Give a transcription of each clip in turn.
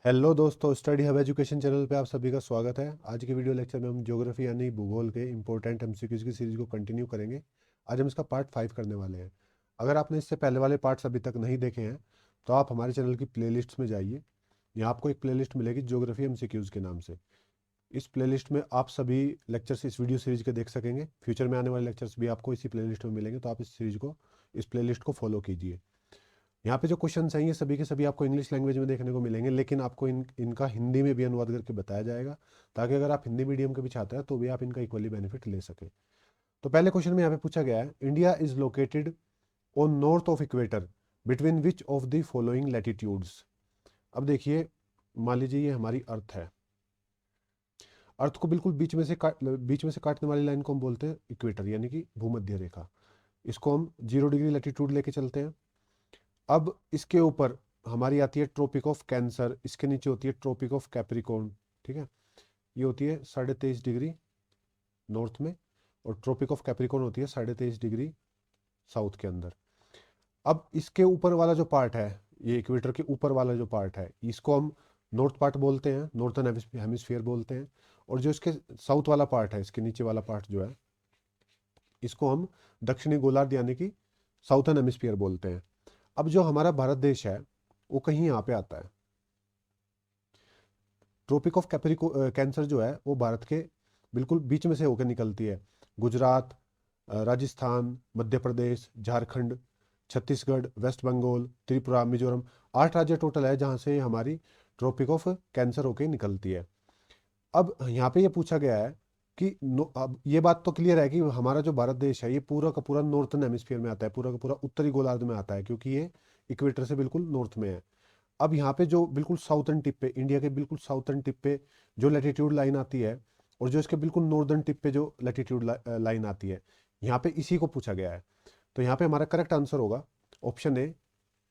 Hello दोस्तों, study hub education channel पे आप सभी का स्वागत है। आज के वीडियो लेक्चर में हम ज्योग्राफी यानी भूगोल के इंपॉर्टेंट एमसीक्यूज की सीरीज को कंटिन्यू करेंगे। आज हम इसका पार्ट 5 करने वाले हैं। अगर आपने इससे पहले वाले पार्ट्स अभी तक नहीं देखे हैं तो आप हमारे चैनल की प्लेलिस्ट्स में जाइए। यहाँ आपको एक प्लेलिस्ट मिलेगी ज्योग्राफी एमसीक्यूज के नाम से। इस प्लेलिस्ट में आप सभी लेक्चर्स इस वीडियो सीरीज के देख सकेंगे। फ्यूचर में आने वाले लेक्चर्स भी आपको इसी प्लेलिस्ट में मिलेंगे, तो आप इस प्लेलिस्ट को फॉलो कीजिए। यहाँ पे जो क्वेश्चंस हैं ये सभी के सभी आपको इंग्लिश लैंग्वेज में देखने को मिलेंगे, लेकिन आपको इनका हिंदी में भी अनुवाद करके बताया जाएगा, ताकि अगर आप हिंदी मीडियम के भी छात्र हैं तो भी आप इनका इक्वली बेनिफिट ले सके। तो पहले क्वेश्चन में यहाँ पे पूछा गया है, India is located on north of equator between which of the following latitudes. अब देखिए, मान लीजिए ये हमारी अर्थ है। अर्थ को बिल्कुल बीच में से काटने वाली लाइन को हम बोलते हैं इक्वेटर, यानी कि भूमध्य रेखा। इसको हम 0 डिग्री लैटिट्यूड लेके चलते हैं। अब इसके ऊपर हमारी आती है ट्रॉपिक ऑफ कैंसर, इसके नीचे होती है ट्रॉपिक ऑफ कैप्रिकॉर्न। ठीक है, ये होती है 23.5 डिग्री नॉर्थ में, और ट्रॉपिक ऑफ कैप्रिकॉर्न होती है 23.5 डिग्री साउथ के अंदर। अब इसके ऊपर वाला जो पार्ट है, ये इक्वेटर के ऊपर वाला जो पार्ट है, इसको हम नॉर्थ पार्ट बोलते हैं, नॉर्थन हेमिस्फीयर बोलते हैं। और जो इसके साउथ वाला पार्ट है, इसके नीचे वाला पार्ट जो है, इसको हम दक्षिणी गोलार्ध यानी कि साउथर्न हेमिस्फीयर बोलते हैं। अब जो हमारा भारत देश है वो कहीं यहाँ पे आता है। ट्रॉपिक ऑफ कैंसर जो है वो भारत के बिल्कुल बीच में से होकर निकलती है। गुजरात, राजस्थान, मध्य प्रदेश, झारखंड, छत्तीसगढ़, वेस्ट बंगाल, त्रिपुरा, मिजोरम, 8 राज्य टोटल है जहाँ से हमारी ट्रॉपिक ऑफ कैंसर होकर निकलती है। अब यहाँ पे ये पूछा गया है कि अब ये बात तो क्लियर है कि हमारा जो भारत देश है ये पूरा का पूरा नॉर्थन हेमिस्फीयर में आता है, पूरा का पूरा उत्तरी गोलार्ध में आता है, क्योंकि ये इक्वेटर से बिल्कुल नॉर्थ में है। अब यहाँ पे जो बिल्कुल साउथर्न टिप पे, इंडिया के बिल्कुल साउथर्न टिप पे जो लैटिट्यूड लाइन आती है, और जो इसके बिल्कुल नॉर्दर्न टिप पे जो लैटिट्यूड लाइन आती है, यहाँ पे इसी को पूछा गया है। तो यहाँ पे हमारा करेक्ट आंसर होगा ऑप्शन ए,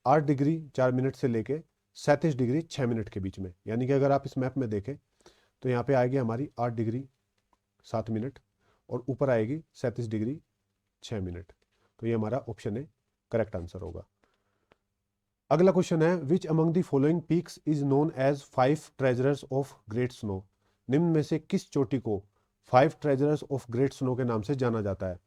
8 डिग्री 4 मिनट से लेके 37 डिग्री 6 मिनट के बीच में। यानी कि अगर आप इस मैप में देखें तो यहाँ पे आएगी हमारी 8 डिग्री 7 मिनट, और ऊपर आएगी 37 डिग्री 6 मिनट। तो ये हमारा ऑप्शन ए करेक्ट आंसर होगा। अगला क्वेश्चन है, which among the following peaks is known as 5 treasurers of great snow. निम्न में से किस चोटी को 5 ट्रेजरर्स ऑफ ग्रेट स्नो के नाम से जाना जाता है।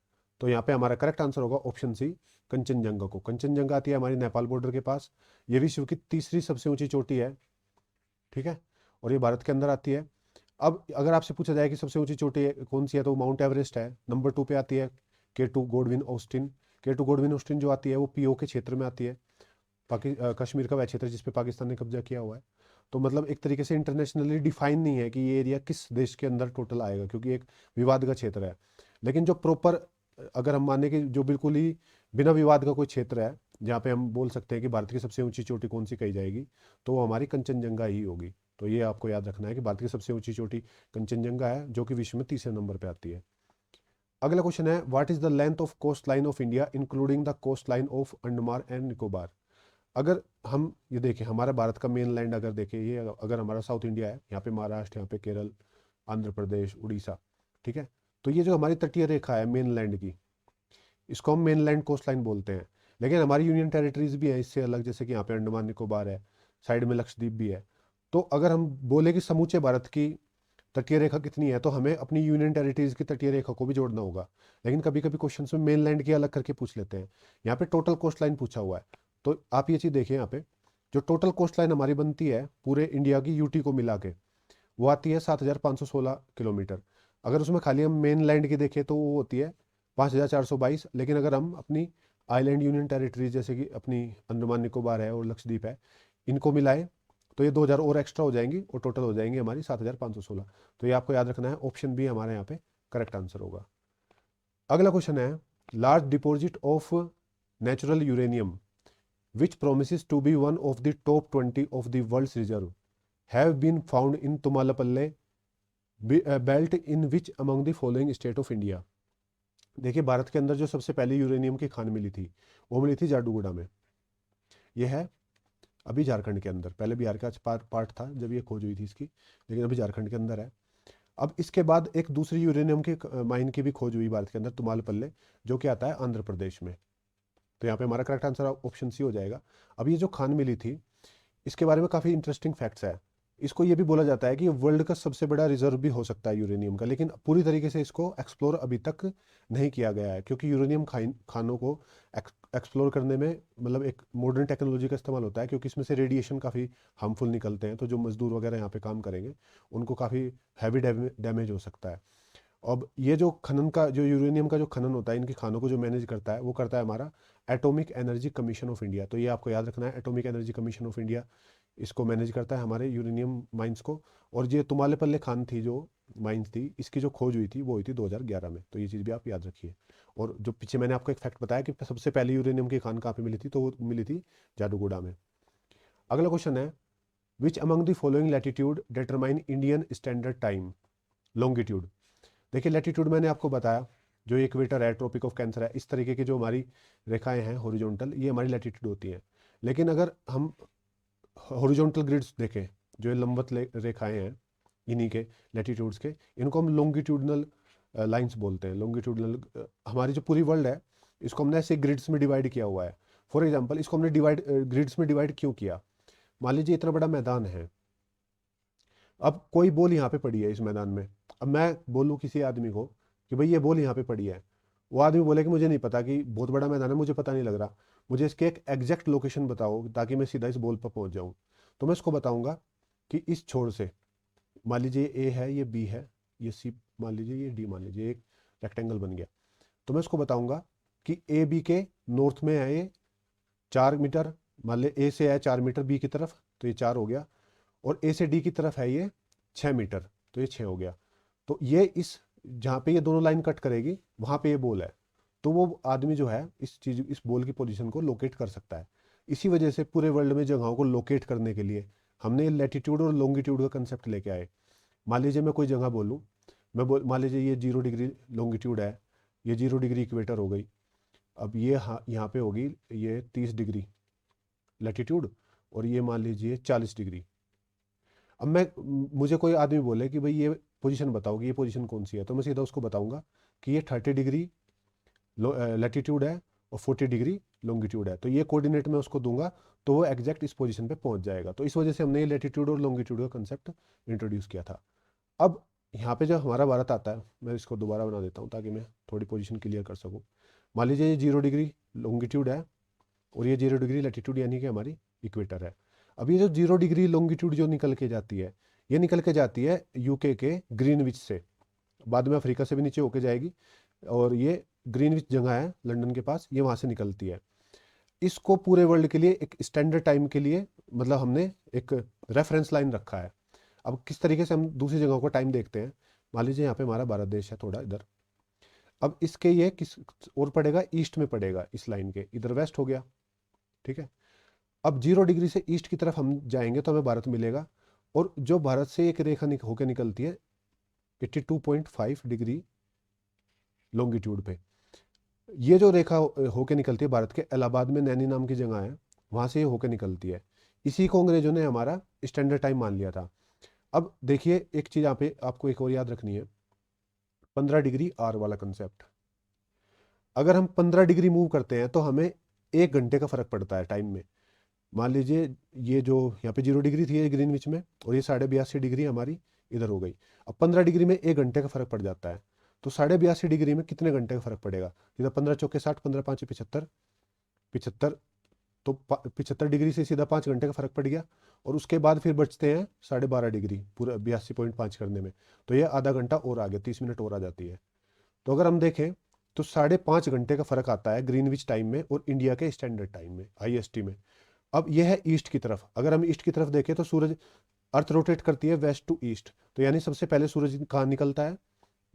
तो यहाँ पे हमारा करेक्ट आंसर होगा ऑप्शन सी, कंचनजंगा को। कंचनजंगा आती है हमारी नेपाल बॉर्डर के पास। ये विश्व की तीसरी सबसे ऊंची चोटी है। ठीक है, और ये भारत के अंदर आती है। अब अगर आपसे पूछा जाए कि सबसे ऊंची चोटी कौन सी है, तो माउंट एवरेस्ट है। नंबर 2 पे आती है K2 Godwin Austin. K2 Godwin Austin जो आती है वो पीओ के क्षेत्र में आती है, कश्मीर का वह क्षेत्र जिस पे पाकिस्तान ने कब्जा किया हुआ है। तो मतलब एक तरीके से इंटरनेशनली डिफाइन नहीं है कि ये एरिया किस देश के अंदर टोटल आएगा, क्योंकि एक विवाद का क्षेत्र है। लेकिन जो प्रॉपर, अगर हम माने कि जो बिल्कुल ही बिना विवाद का कोई क्षेत्र है जहाँ पे हम बोल सकते हैं कि भारत की सबसे ऊंची चोटी कौन सी कही जाएगी, तो वो हमारी कंचनजंगा ही होगी। तो ये आपको याद रखना है कि भारत की सबसे ऊंची चोटी कंचनजंगा है, जो कि विश्व में तीसरे नंबर पे आती है। अगला क्वेश्चन है, what is the length of coast line of India including the coast line of Andaman and Nicobar. अगर हम ये देखें, हमारा भारत का मेन लैंड अगर देखें, ये अगर हमारा साउथ इंडिया है, यहाँ पे महाराष्ट्र, यहाँ पे केरल, आंध्र प्रदेश, उड़ीसा। ठीक है, तो ये जो हमारी तटीय रेखा है मेन लैंड की, इसको हम मेन लैंड कोस्ट लाइन बोलते हैं। लेकिन हमारी यूनियन टेरिटरीज भी है इससे अलग, जैसे कि यहाँ पे अंडमान निकोबार है, साइड में लक्षद्वीप भी है। तो अगर हम बोले कि समूचे भारत की तटीय रेखा कितनी है, तो हमें अपनी यूनियन टेरिटरीज की तटीय रेखा को भी जोड़ना होगा। लेकिन कभी कभी क्वेश्चन में मेन लैंड की अलग करके पूछ लेते हैं। यहाँ पे टोटल कोस्ट लाइन पूछा हुआ है, तो आप ये चीज़ देखिए, यहाँ पे जो टोटल कोस्ट लाइन हमारी बनती है पूरे इंडिया की यूटी को मिला के, वो आती है 7,516 किलोमीटर। अगर उसमें खाली हम मेन लैंड की देखें तो वो होती है 5,422। लेकिन अगर हम अपनी आइलैंड यूनियन टेरिटरीज जैसे कि अपनी अंडमान निकोबार है और लक्षद्वीप है, इनको मिलाए तो ये 2,000 और एक्स्ट्रा हो जाएंगी, और टोटल हो जाएंगी हमारी 7,516। तो ये आपको याद रखना है, ऑप्शन बी हमारे यहाँ पे करेक्ट आंसर होगा। अगला क्वेश्चन है, large deposit of natural uranium which promises to be one of the top 20 of the world's reserve have been found in Tumalapalle belt in which among the following state of India। देखिए, भारत के अंदर जो सबसे पहली uranium की खान मिली थी वो मिली थी जाडूगोड़ा में। ये है अभी झारखंड के अंदर, पहले बिहार का पार्ट था जब ये खोज हुई थी इसकी, लेकिन अभी झारखंड के अंदर है। अब इसके बाद एक दूसरी यूरेनियम की माइन की भी खोज हुई भारत के अंदर, तुमालपल्ले, जो कि आता है आंध्र प्रदेश में। तो यहाँ पे हमारा करेक्ट आंसर ऑप्शन सी हो जाएगा। अब ये जो खान मिली थी, इसके बारे में काफ़ी इंटरेस्टिंग फैक्ट्स है। इसको ये भी बोला जाता है कि वर्ल्ड का सबसे बड़ा रिजर्व भी हो सकता है यूरेनियम का, लेकिन पूरी तरीके से इसको एक्सप्लोर अभी तक नहीं किया गया है, क्योंकि यूरेनियम खानों को एक्सप्लोर करने में मतलब एक मॉडर्न टेक्नोलॉजी का इस्तेमाल होता है, क्योंकि इसमें से रेडिएशन काफ़ी हार्मफुल निकलते हैं, तो जो मजदूर वगैरह यहाँ पे काम करेंगे उनको काफ़ी हैवी डैमेज हो सकता है। अब ये जो खनन का, जो यूरेनियम का जो खनन होता है, इनकी खानों को जो मैनेज करता है वो करता है हमारा atomic energy commission of India. तो ये आपको याद रखना है, atomic energy commission of India इसको मैनेज करता है हमारे यूरेनियम माइंस को। और ये तुम्हालेपल्ले खान थी जो माइंस थी, इसकी जो खोज हुई थी वो हुई थी 2011 में, तो ये चीज़ भी आप याद रखिए। और जो पीछे मैंने आपको एक फैक्ट बताया कि सबसे पहले यूरेनियम की खान कहाँ पे मिली थी, तो वो मिली थी जादूगोड़ा में। अगला क्वेश्चन है, which among the following latitude determine Indian standard time longitude. देखिए लैटिट्यूड मैंने आपको बताया, जो इक्वेटर है, ट्रॉपिक ऑफ कैंसर है, इस तरीके की जो हमारी रेखाएं हैं हॉरिजॉन्टल, ये हमारी लैटिट्यूड होती हैं। लेकिन अगर हम हॉरिजॉन्टल ग्रिड्स देखें, जो ये लंबवत रेखाएं हैं इन्हीं के लैटिट्यूड्स के, इनको हम लॉन्गिट्यूडनल लाइंस बोलते हैं। लॉन्गिट्यूडनल हमारी जो पूरी वर्ल्ड है इसको हमने ऐसे ग्रिड्स में डिवाइड किया हुआ है। फॉर एग्जांपल इसको हमने ग्रिड्स में डिवाइड क्यों किया? मान लीजिए इतना बड़ा मैदान है, अब कोई बॉल यहाँ पे पड़ी है इस मैदान में, अब मैं बोलूँ किसी आदमी को कि भाई ये बॉल यहाँ पे पड़ी है, वो आदमी बोले कि मुझे नहीं पता, कि बहुत बड़ा मैदान है, मुझे पता नहीं लग रहा, मुझे इसके एक एग्जैक्ट लोकेशन बताओ ताकि मैं सीधा इस बॉल पर पहुंच जाऊं। तो मैं इसको बताऊंगा कि इस छोर से, मान लीजिए ए है, ये बी है, ये सी मान लीजिए, ये डी मान लीजिए, एक रेक्टेंगल बन गया। तो मैं इसको बताऊंगा कि ए बी के नॉर्थ में है ये 4 मीटर, मान ले ए से है 4 मीटर बी की तरफ, तो ये 4 हो गया। और ए से डी की तरफ है ये 6 मीटर, तो ये 6 हो गया। तो ये इस जहाँ पे ये दोनों लाइन कट करेगी वहाँ पे ये बॉल है, तो वो आदमी जो है इस बॉल की पोजीशन को लोकेट कर सकता है। इसी वजह से पूरे वर्ल्ड में जगहों को लोकेट करने के लिए हमने लैटिट्यूड और लॉन्गिट्यूड का कंसेप्ट लेके आए। मान लीजिए मैं कोई जगह बोलूँ, मान लीजिए ये 0 डिग्री लॉन्गिट्यूड है, ये 0 डिग्री इक्वेटर हो गई। अब ये यहाँ पे होगी ये 30 डिग्री लैटिट्यूड, और ये मान लीजिए 40 डिग्री। अब मुझे कोई आदमी बोले कि भाई ये पोजीशन बताओ कि ये पोजीशन कौन सी है, तो मैं सीधा उसको बताऊंगा कि ये 30 डिग्री लैटिट्यूड है और 40 डिग्री लॉन्गिट्यूड है। तो ये कोऑर्डिनेट मैं उसको दूंगा, तो वो एग्जैक्ट इस पोजीशन पे पहुंच जाएगा। तो इस वजह से हमने ये लैटिट्यूड और लॉन्गिट्यूड का कंसेप्ट इंट्रोड्यूस किया था। अब यहाँ पे जब हमारा भारत आता है, मैं इसको दोबारा बना देता हूँ ताकि मैं थोड़ी पोजीशन क्लियर कर सकूँ। मान लीजिए ये 0 डिग्री लॉन्गिट्यूड है और ये 0 डिग्री लैटिट्यूड, यानी कि हमारी इक्वेटर है। अब ये जो 0 डिग्री लॉन्गिट्यूड जो निकल के जाती है, ये निकल के जाती है यूके के ग्रीनविच से, बाद में अफ्रीका से भी नीचे होके जाएगी, और ये ग्रीनविच जगह है लंदन के पास, ये वहाँ से निकलती है। इसको पूरे वर्ल्ड के लिए एक स्टैंडर्ड टाइम के लिए मतलब हमने एक रेफरेंस लाइन रखा है। अब किस तरीके से हम दूसरी जगहों को टाइम देखते हैं, मान लीजिए यहाँ पे हमारा भारत देश है थोड़ा इधर, अब इसके ये किस और पड़ेगा, ईस्ट में पड़ेगा, इस लाइन के इधर वेस्ट हो गया, ठीक है। अब 0 डिग्री से ईस्ट की तरफ हम जाएंगे तो हमें भारत मिलेगा, और जो भारत से एक रेखा होकर निकलती है 82.5 डिग्री लॉन्गिट्यूड पे, ये जो रेखा होके निकलती है भारत के इलाहाबाद में नैनी नाम की जगह है, वहां से ये होके निकलती है। इसी को अंग्रेजों ने हमारा स्टैंडर्ड टाइम मान लिया था। अब देखिए एक चीज यहाँ पे आपको एक और याद रखनी है, 15 डिग्री आर वाला कंसेप्ट। अगर हम 15 डिग्री मूव करते हैं तो हमें 1 घंटे का फर्क पड़ता है टाइम में। मान लीजिए ये जो यहाँ पे 0 डिग्री थी ग्रीनविच में, और ये 82.5 डिग्री हमारी इधर हो गई। अब 15 डिग्री में 1 घंटे का फर्क पड़ जाता है, तो 82.5 डिग्री में कितने घंटे का फर्क पड़ेगा? जिधर 15 चौके 60, 15 पाँच 75, 75, तो 75 डिग्री से सीधा 5 घंटे का फर्क पड़ गया। और उसके बाद फिर बचते हैं 12.5 डिग्री पूरा 82.5 करने में, तो ये आधा घंटा और आ गया, 30 मिनट और आ जाती है। तो अगर हम देखें तो 5.5 घंटे का फर्क आता है ग्रीनविच टाइम में और इंडिया के स्टैंडर्ड टाइम में, आईएसटी में। अब यह है ईस्ट की तरफ, अगर हम ईस्ट की तरफ देखें तो सूरज, अर्थ रोटेट करती है वेस्ट टू ईस्ट, तो यानी सबसे पहले सूरज कहाँ निकलता है?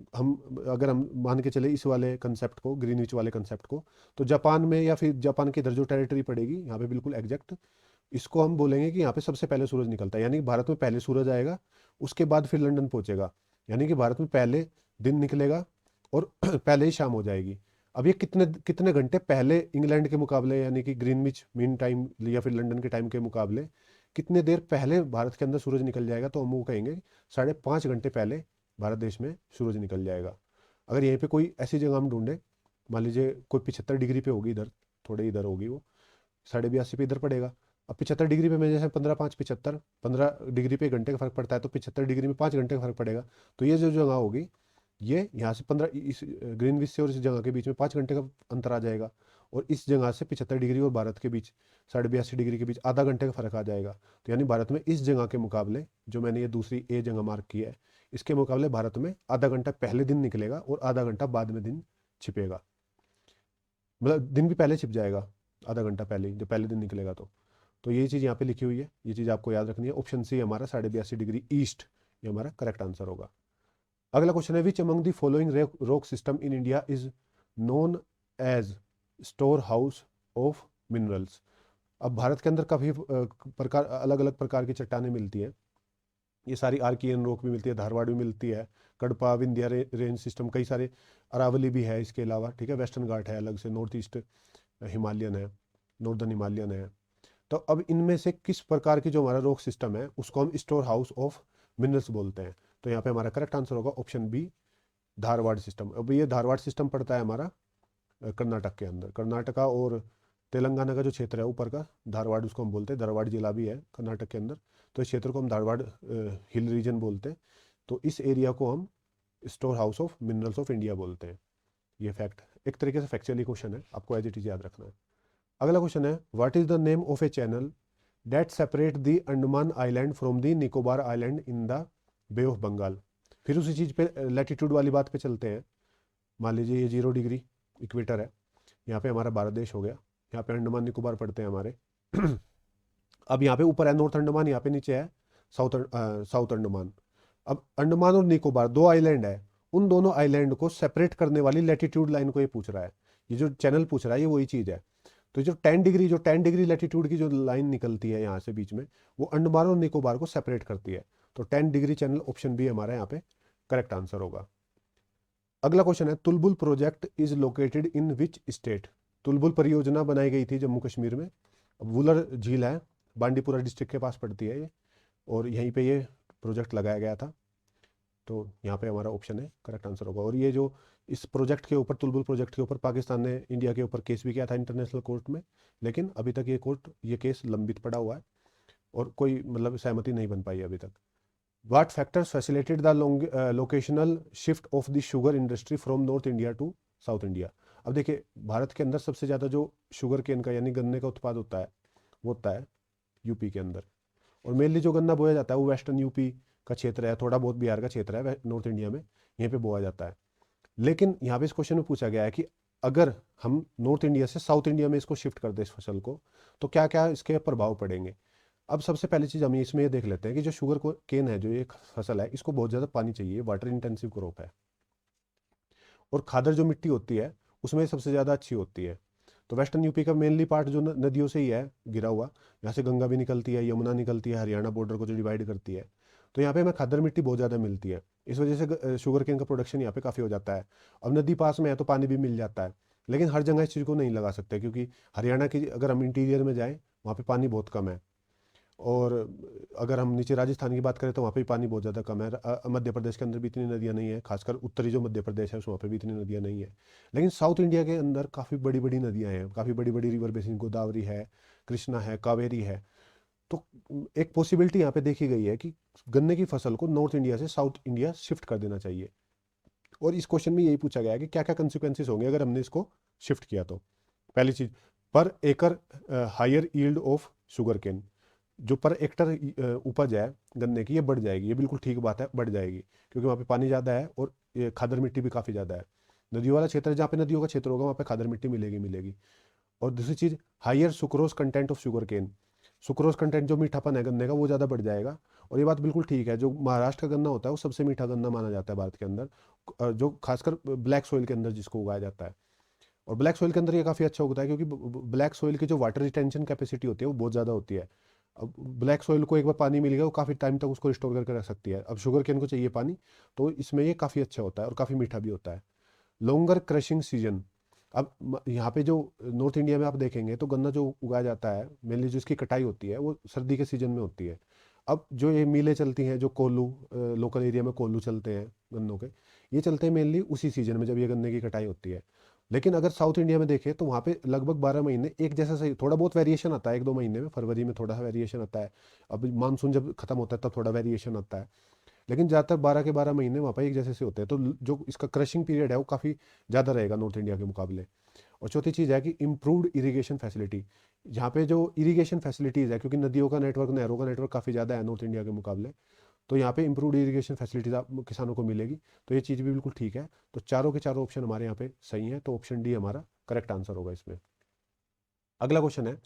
अगर हम मान के चले इस वाले कंसेप्ट को, ग्रीनविच वाले कंसेप्ट को, तो जापान में, या फिर जापान की इधर जो टेरिटरी पड़ेगी यहाँ पे बिल्कुल एग्जैक्ट, इसको हम बोलेंगे कि यहाँ पे सबसे पहले सूरज निकलता है, यानी कि भारत में पहले सूरज आएगा, उसके बाद फिर लंदन पहुंचेगा, यानी कि भारत में पहले दिन निकलेगा और पहले ही शाम हो जाएगी। अब ये कितने कितने घंटे पहले इंग्लैंड के मुकाबले, यानी कि ग्रीनविच मीन टाइम या फिर लंदन के टाइम के मुकाबले कितने देर पहले भारत के अंदर सूरज निकल जाएगा, तो हम वो कहेंगे 5.5 घंटे पहले भारत देश में सूरज निकल जाएगा। अगर यहीं पे कोई ऐसी जगह हम ढूंढे, मान लीजिए कोई 75 डिग्री पे होगी इधर, थोड़े इधर होगी वो, 82.5 पे इधर पड़ेगा, अब 75 डिग्री पे मैं जैसे 15×5 = 75, 15 डिग्री पे घंटे का फर्क पड़ता है, तो 75 डिग्री में 5 घंटे का फर्क पड़ेगा। तो ये जो जगह होगी, ये यहाँ से 15, इस ग्रीनविच से और इस जगह के बीच में 5 घंटे का अंतर आ जाएगा, और इस जगह से 75 डिग्री और भारत के बीच 82.5 डिग्री के बीच आधा घंटे का फर्क आ जाएगा। तो यानी भारत में इस जगह के मुकाबले, जो मैंने ये दूसरी ए जगह मार्क की है, इसके मुकाबले भारत में आधा घंटा पहले दिन निकलेगा और आधा घंटा बाद में दिन छिपेगा। मतलब दिन भी पहले छिप जाएगा, आधा घंटा पहले ही, जो पहले दिन निकलेगा। तो ये चीज़ यहाँ पे लिखी हुई है, ये चीज़ आपको याद रखनी है। ऑप्शन सी हमारा 82.5 डिग्री ईस्ट, ये हमारा करेक्ट आंसर होगा। अगला क्वेश्चन है, which among the following rock system in India is known as store house of minerals. अब भारत के अंदर काफ़ी प्रकार, अलग अलग प्रकार की चट्टानें मिलती हैं। ये सारी आर्कियन रॉक भी मिलती है, धारवाड़ भी मिलती है, कडपा, विंध्या रेंज सिस्टम, कई सारे, अरावली भी है इसके अलावा, ठीक है, वेस्टर्न घाट है अलग से, नॉर्थ ईस्ट हिमालयन है, नॉर्दर्न हिमालयन है। तो अब इनमें से किस प्रकार की जो हमारा रॉक सिस्टम है उसको हम स्टोर हाउस ऑफ मिनरल्स बोलते हैं? तो यहाँ पे हमारा करेक्ट आंसर होगा ऑप्शन बी, धारवाड़ सिस्टम। अब ये धारवाड़ सिस्टम पड़ता है हमारा कर्नाटक के अंदर, कर्नाटका और तेलंगाना का जो क्षेत्र है ऊपर का, धारवाड़ उसको हम बोलते हैं, धारवाड़ जिला भी है कर्नाटक के अंदर, तो इस क्षेत्र को हम धारवाड़ हिल रीजन बोलते हैं। तो इस एरिया को हम store house of minerals of India बोलते हैं। ये फैक्ट एक तरीके से फैक्चुअली क्वेश्चन है, आपको एज इट इज याद रखना है। अगला क्वेश्चन है, what is the name of a channel that separate the Andaman island from the Nicobar island in the bay of Bengal. फिर उसी चीज़ पे, लैटिट्यूड वाली बात पे चलते हैं। मान लीजिए ये 0 डिग्री इक्वेटर है, यहाँ पे हमारा भारत देश हो गया, यहाँ पे अंडमान निकोबार पड़ते हैं हमारे। अब यहाँ पे ऊपर है नॉर्थ अंडमान, यहाँ पे नीचे है साउथ अंडमान। अब अंडमान और निकोबार दो आइलैंड है, उन दोनों आइलैंड को सेपरेट करने वाली लैटिट्यूड लाइन को ये पूछ रहा है। ये जो चैनल पूछ रहा है ये वही चीज़ है। तो जो 10 डिग्री लैटिट्यूड की जो लाइन निकलती है यहाँ से बीच में, वो अंडमान और निकोबार को सेपरेट करती है। तो 10 डिग्री चैनल, ऑप्शन बी हमारा यहाँ पे करेक्ट आंसर होगा। अगला क्वेश्चन है, Tulbul project is located in which state. Tulbul परियोजना बनाई गई थी जम्मू कश्मीर में। वुलर झील है, बांडीपुरा डिस्ट्रिक्ट के पास पड़ती है ये, और यहीं पे ये प्रोजेक्ट लगाया गया था। तो यहाँ पे हमारा ऑप्शन है करेक्ट आंसर होगा। और ये जो इस प्रोजेक्ट के ऊपर, तुलबुल प्रोजेक्ट के ऊपर, पाकिस्तान ने इंडिया के ऊपर केस भी किया था इंटरनेशनल कोर्ट में, लेकिन अभी तक ये केस लंबित पड़ा हुआ है और कोई मतलब सहमति नहीं बन पाई अभी तक। What factors facilitated the locational shift of the sugar industry from North India to South India? अब देखिए, भारत के अंदर सबसे ज़्यादा जो शुगर केन का यानी गन्ने का उत्पाद होता है वो होता है यूपी के अंदर, और मेनली जो गन्ना बोया जाता है वो वेस्टर्न यूपी का क्षेत्र है, थोड़ा बहुत बिहार का क्षेत्र है नॉर्थ इंडिया में, यहीं पे बोया जाता है। लेकिन यहाँ पे इस क्वेश्चन में पूछा गया है कि अगर हम नॉर्थ इंडिया से साउथ इंडिया में इसको शिफ्ट कर दें इस फसल को, तो क्या क्या इसके प्रभाव पड़ेंगे। अब सबसे पहली चीज़ हम इसमें ये देख लेते हैं कि जो शुगर को केन है, जो ये फसल है, इसको बहुत ज़्यादा पानी चाहिए, वाटर इंटेंसिव क्रॉप है, और खादर जो मिट्टी होती है उसमें सबसे ज़्यादा अच्छी होती है। तो वेस्टर्न यूपी का मेनली पार्ट जो नदियों से ही है गिरा हुआ, यहाँ से गंगा भी निकलती है, यमुना निकलती है, हरियाणा बॉर्डर को जो डिवाइड करती है, तो यहाँ पे हमें खादर मिट्टी बहुत ज़्यादा मिलती है। इस वजह से शुगर केन का प्रोडक्शन यहाँ पे काफ़ी हो जाता है। अब नदी पास में है तो पानी भी मिल जाता है, लेकिन हर जगह इस चीज़ को नहीं लगा सकते, क्योंकि हरियाणा की अगर हम इंटीरियर में जाएँ वहाँ पे पानी बहुत कम है, और अगर हम नीचे राजस्थान की बात करें तो वहाँ पे भी पानी बहुत ज़्यादा कम है। मध्य प्रदेश के अंदर भी इतनी नदियाँ नहीं है, खासकर उत्तरी जो मध्य प्रदेश है वहाँ पे भी इतनी नदियाँ नहीं है। लेकिन साउथ इंडिया के अंदर काफ़ी बड़ी बड़ी नदियाँ हैं, काफ़ी बड़ी बड़ी रिवर बेसिन, गोदावरी है, कृष्णा है, कावेरी है। तो एक पॉसिबिलिटी यहाँ पे देखी गई है कि गन्ने की फसल को नॉर्थ इंडिया से साउथ इंडिया शिफ्ट कर देना चाहिए। और इस क्वेश्चन में यही पूछा गया है कि क्या क्या कंसिक्वेंसेस होंगे अगर हमने इसको शिफ्ट किया। तो पहली चीज़, पर एकड़ higher yield of sugar cane, जो पर हेक्टर उपज है गन्ने की, ये बढ़ जाएगी। ये बिल्कुल ठीक बात है, बढ़ जाएगी, क्योंकि वहाँ पे पानी ज़्यादा है और ये खादर मिट्टी भी काफ़ी ज़्यादा है। नदियों वाला क्षेत्र, जहाँ पे नदियों का क्षेत्र होगा वहाँ पे खादर मिट्टी मिलेगी मिलेगी। और दूसरी चीज़, higher sucrose content of sugar cane, sucrose content जो मीठापन है गन्ने का वो ज़्यादा बढ़ जाएगा। और ये बात बिल्कुल ठीक है, जो महाराष्ट्र का गन्ना होता है वो सबसे मीठा गन्ना माना जाता है भारत के अंदर, जो खासकर ब्लैक सॉइल के अंदर जिसको उगाया जाता है। और ब्लैक सॉइल के अंदर ये काफ़ी अच्छा उगता है, क्योंकि ब्लैक सॉइल की जो वाटर रिटेंशन कैपेसिटी होती है वो बहुत ज़्यादा होती है। अब ब्लैक सॉइल को एक बार पानी मिल गया वो काफ़ी टाइम तक उसको स्टोर करके रख सकती है। अब शुगर केन को चाहिए पानी, तो इसमें ये काफ़ी अच्छा होता है और काफ़ी मीठा भी होता है। लॉन्गर क्रशिंग सीजन, अब यहाँ पे जो नॉर्थ इंडिया में आप देखेंगे तो गन्ना जो उगाया जाता है मेनली जो इसकी कटाई होती है वो सर्दी के सीजन में होती है। अब जो ये मिलें चलती हैं, जो कोल्लू, लोकल एरिया में कोल्लू चलते हैं गन्नों के, ये चलते हैं मेनली उसी सीजन में जब ये गन्ने की कटाई होती है। लेकिन अगर साउथ इंडिया में देखें तो वहाँ पे लगभग 12 महीने एक जैसा सही, थोड़ा बहुत वेरिएशन आता है 1-2 महीने में, फरवरी में थोड़ा सा वेरिएशन आता है, अब मानसून जब खत्म होता है तब थोड़ा वेरिएशन आता है, लेकिन ज़्यादातर 12 के 12 महीने वहाँ पर एक जैसे से होते हैं। तो जो इसका क्रशिंग पीरियड है वो काफ़ी ज़्यादा रहेगा नॉर्थ इंडिया के मुकाबले। और चौथी चीज़ है कि इम्प्रूव्ड इरिगेशन फैसिलिटी, जहाँ पे जो इरिगेशन फैसिलिटीज़ है, क्योंकि नदियों का नेटवर्क, नहरों का नेटवर्क काफ़ी ज़्यादा है नॉर्थ इंडिया के मुकाबले, तो यहाँ पे इम्प्रूव्ड इरिगेशन फैसिलिटीज आप किसानों को मिलेगी। तो ये चीज़ भी बिल्कुल ठीक है। तो चारों के चारों ऑप्शन हमारे यहाँ पे सही है, तो ऑप्शन डी हमारा करेक्ट आंसर होगा इसमें। अगला क्वेश्चन है,